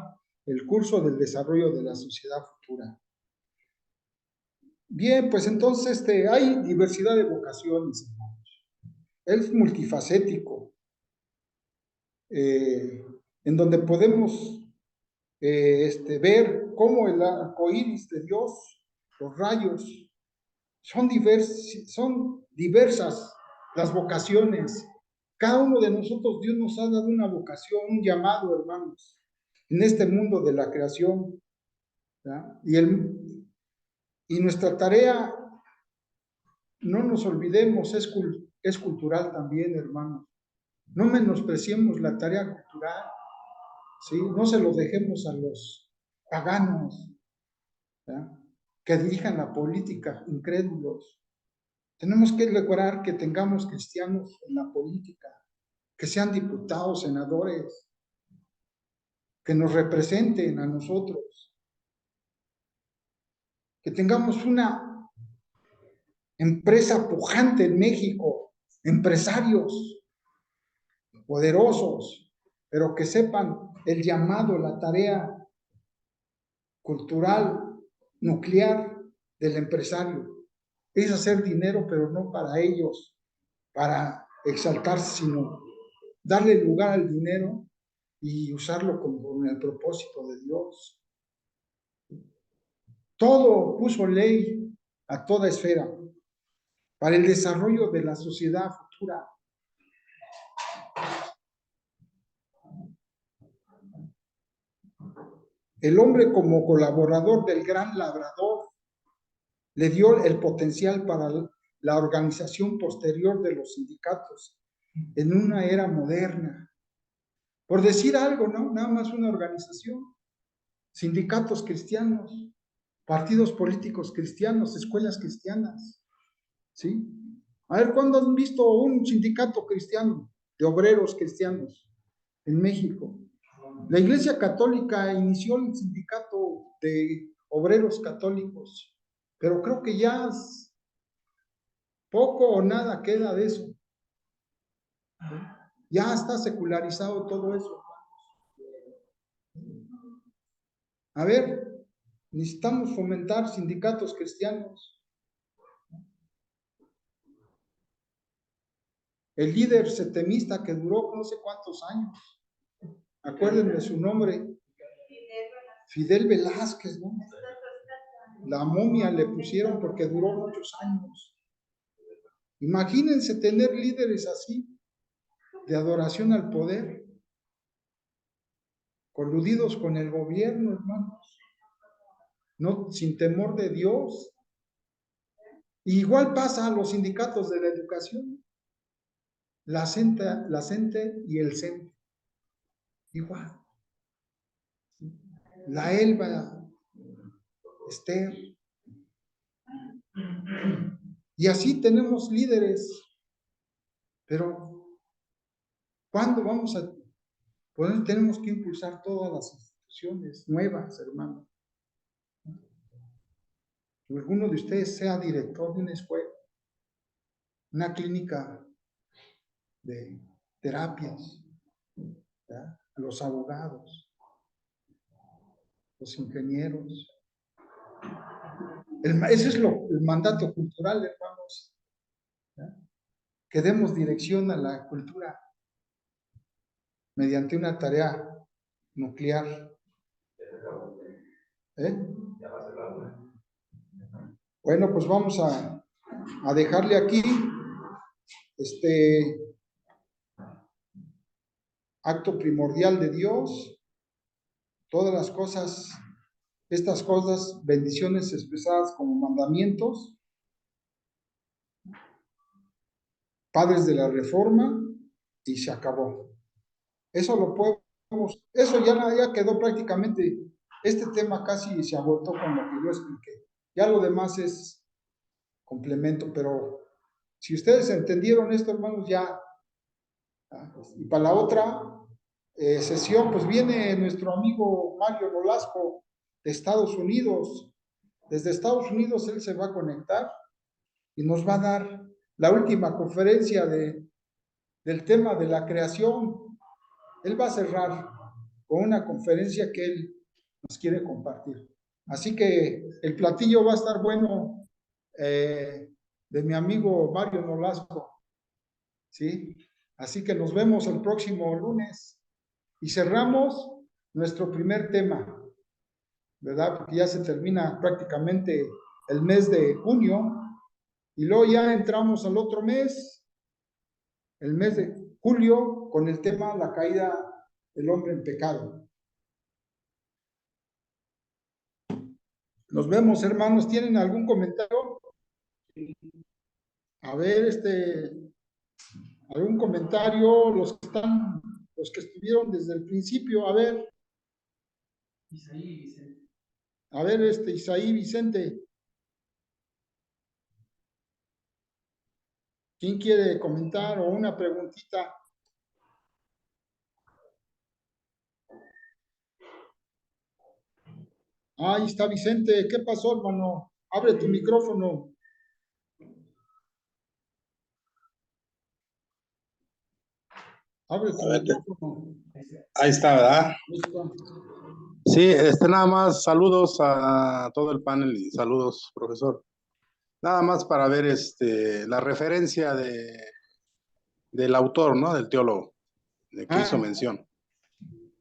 el curso del desarrollo de la sociedad futura. Bien, pues entonces hay diversidad de vocaciones, hermanos. Es multifacético, en donde podemos ver cómo el arco iris de Dios, los rayos, son diversas las vocaciones. Cada uno de nosotros, Dios nos ha dado una vocación, un llamado, hermanos, en este mundo de la creación. ¿verdad? Y nuestra tarea, no nos olvidemos, es cultural también, hermanos. No menospreciemos la tarea cultural, ¿sí? No se lo dejemos a los paganos, ¿verdad? Que dirijan la política, incrédulos. Tenemos que lograr que tengamos cristianos en la política, que sean diputados, senadores, que nos representen a nosotros, que tengamos una empresa pujante en México, empresarios poderosos, pero que sepan el llamado, la tarea cultural, nuclear del empresario. Es hacer dinero, pero no para ellos, para exaltarse, sino darle lugar al dinero y usarlo con el propósito de Dios. Todo puso ley a toda esfera para el desarrollo de la sociedad futura. El hombre, como colaborador del gran labrador, le dio el potencial para la organización posterior de los sindicatos en una era moderna. Por decir algo, ¿no? Nada más una organización. Sindicatos cristianos, partidos políticos cristianos, escuelas cristianas, ¿sí? A ver, ¿cuándo han visto un sindicato cristiano, de obreros cristianos en México? La Iglesia Católica inició el sindicato de obreros católicos, pero creo que ya poco o nada queda de eso. Ya está secularizado todo eso. A ver, necesitamos fomentar sindicatos cristianos. El líder setemista que duró no sé cuántos años, acuérdenme su nombre, Fidel Velázquez, ¿no? La momia le pusieron porque duró muchos años. Imagínense tener líderes así, de adoración al poder, coludidos con el gobierno, hermanos, no, sin temor de Dios. Y igual pasa a los sindicatos de la educación, la CENTE y el CENTE, igual. La ELBA, Esther, Y así tenemos líderes. Pero, ¿cuándo vamos a poder? Tenemos que impulsar todas las instituciones nuevas, hermano. Que alguno de ustedes sea director de una escuela, una clínica de terapias, ¿verdad? Los abogados, los ingenieros. Ese es el mandato cultural, hermanos, ¿verdad? Que demos dirección a la cultura mediante una tarea nuclear. Bueno, pues vamos a dejarle aquí este acto primordial de Dios, todas las cosas, estas cosas, bendiciones expresadas como mandamientos, padres de la reforma, y se acabó. Eso lo podemos, eso ya quedó prácticamente, este tema casi se agotó con lo que yo expliqué. Ya lo demás es complemento, pero si ustedes entendieron esto, hermanos, ya. Y para la otra sesión, pues viene nuestro amigo Mario Nolasco de Estados Unidos. Desde Estados Unidos él se va a conectar y nos va a dar la última conferencia del tema de la creación. Él va a cerrar con una conferencia que él nos quiere compartir. Así que el platillo va a estar bueno, de mi amigo Mario Nolasco, ¿sí? Así que nos vemos el próximo lunes y cerramos nuestro primer tema, ¿verdad? Porque ya se termina prácticamente el mes de junio y luego ya entramos al otro mes, el mes de julio, con el tema la caída del hombre en pecado. Nos vemos, hermanos. ¿Tienen algún comentario? A ver, algún comentario, los que estuvieron desde el principio, a ver. Isaí Vicente. A ver, Isaí Vicente. ¿Quién quiere comentar o una preguntita? Ahí está Vicente. ¿Qué pasó, hermano? Abre tu micrófono. Abre tu micrófono. Ahí está, ¿verdad? Ahí está. Sí, nada más saludos a todo el panel y saludos, profesor. Nada más para ver la referencia del autor, ¿no? Del teólogo, de que hizo mención.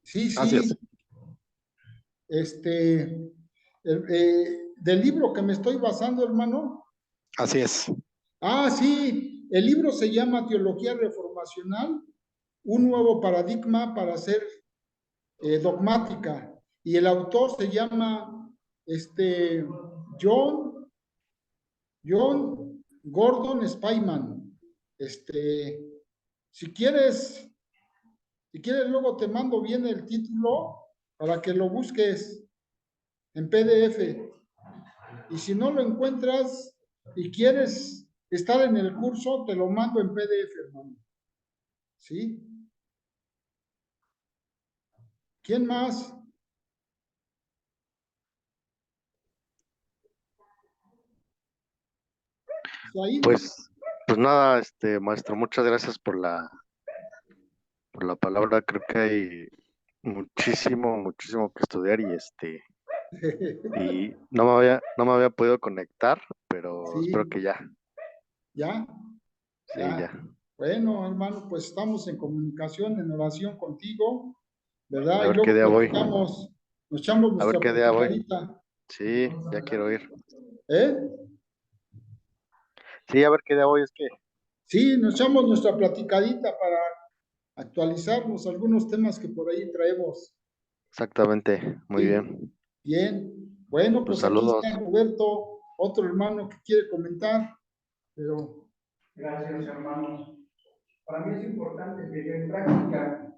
Sí, Gracias. sí. Del libro que me estoy basando, hermano. Así es. Sí. El libro se llama Teología Reformacional, un nuevo paradigma para ser dogmática. Y el autor se llama John Gordon Spyman. Si quieres luego te mando bien el título para que lo busques en PDF. Y si no lo encuentras y quieres estar en el curso, te lo mando en PDF, hermano. ¿Sí? ¿Quién más? ¿Ahí? Pues nada, maestro, muchas gracias por la palabra. Creo que hay muchísimo que estudiar y no me había podido conectar, pero Sí, espero que ya, ya, sí, ya. ya. Bueno, hermano, pues estamos en comunicación, en oración contigo, A ¿verdad? Y ver qué luego día voy, platicamos, nos echamos a ver nuestra qué día voy. platicadita, Sí, ya quiero ir. ¿eh? Sí, a ver qué día voy, es que Sí, nos echamos nuestra platicadita para actualizarnos algunos temas que por ahí traemos. exactamente, muy Sí, bien. bien. Bueno, Pues pues aquí saludos. está Roberto, otro hermano que quiere comentar, pero Gracias, hermanos. Para mí es importante que en práctica,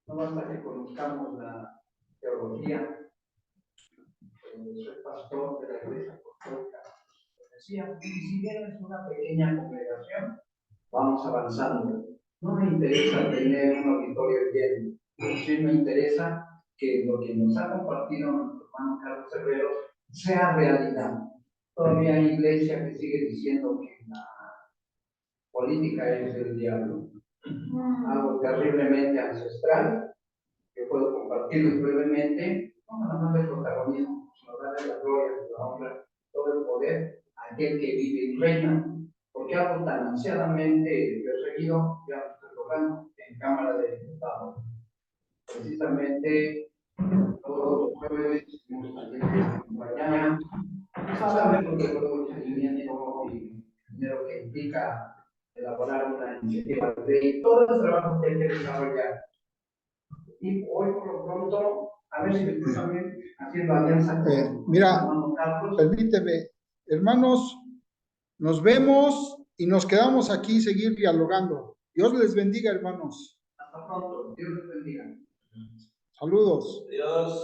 no basta que conozcamos la teología. Soy pastor de la Iglesia Apostólica decía, y si bien es una pequeña congregación, vamos avanzando. No me interesa tener un auditorio lleno, sí me interesa que lo que nos ha compartido nuestro hermano Carlos Herrero sea realidad. Todavía hay iglesia que sigue diciendo que la política es del diablo, algo terriblemente ancestral, que puedo compartirles brevemente, no nada más del protagonismo, sino darle la gloria, la honra, todo el poder a aquel que vive y reina, porque algo tan ansiadamente perseguido ya lo estoy logrando en Cámara de Diputados. Precisamente todos los jueves tenemos talleres de mañana, saben que todo el seguimiento y dinero que implica elaborar una iniciativa de ley, todo el trabajo que hay que desarrollar. Y hoy por lo pronto, a ver si después también haciendo alianza con mira, hermano Carlos. permíteme, hermanos, nos vemos y nos quedamos aquí seguir dialogando. Dios les bendiga, hermanos. Hasta pronto, Dios les bendiga. Saludos. Adiós.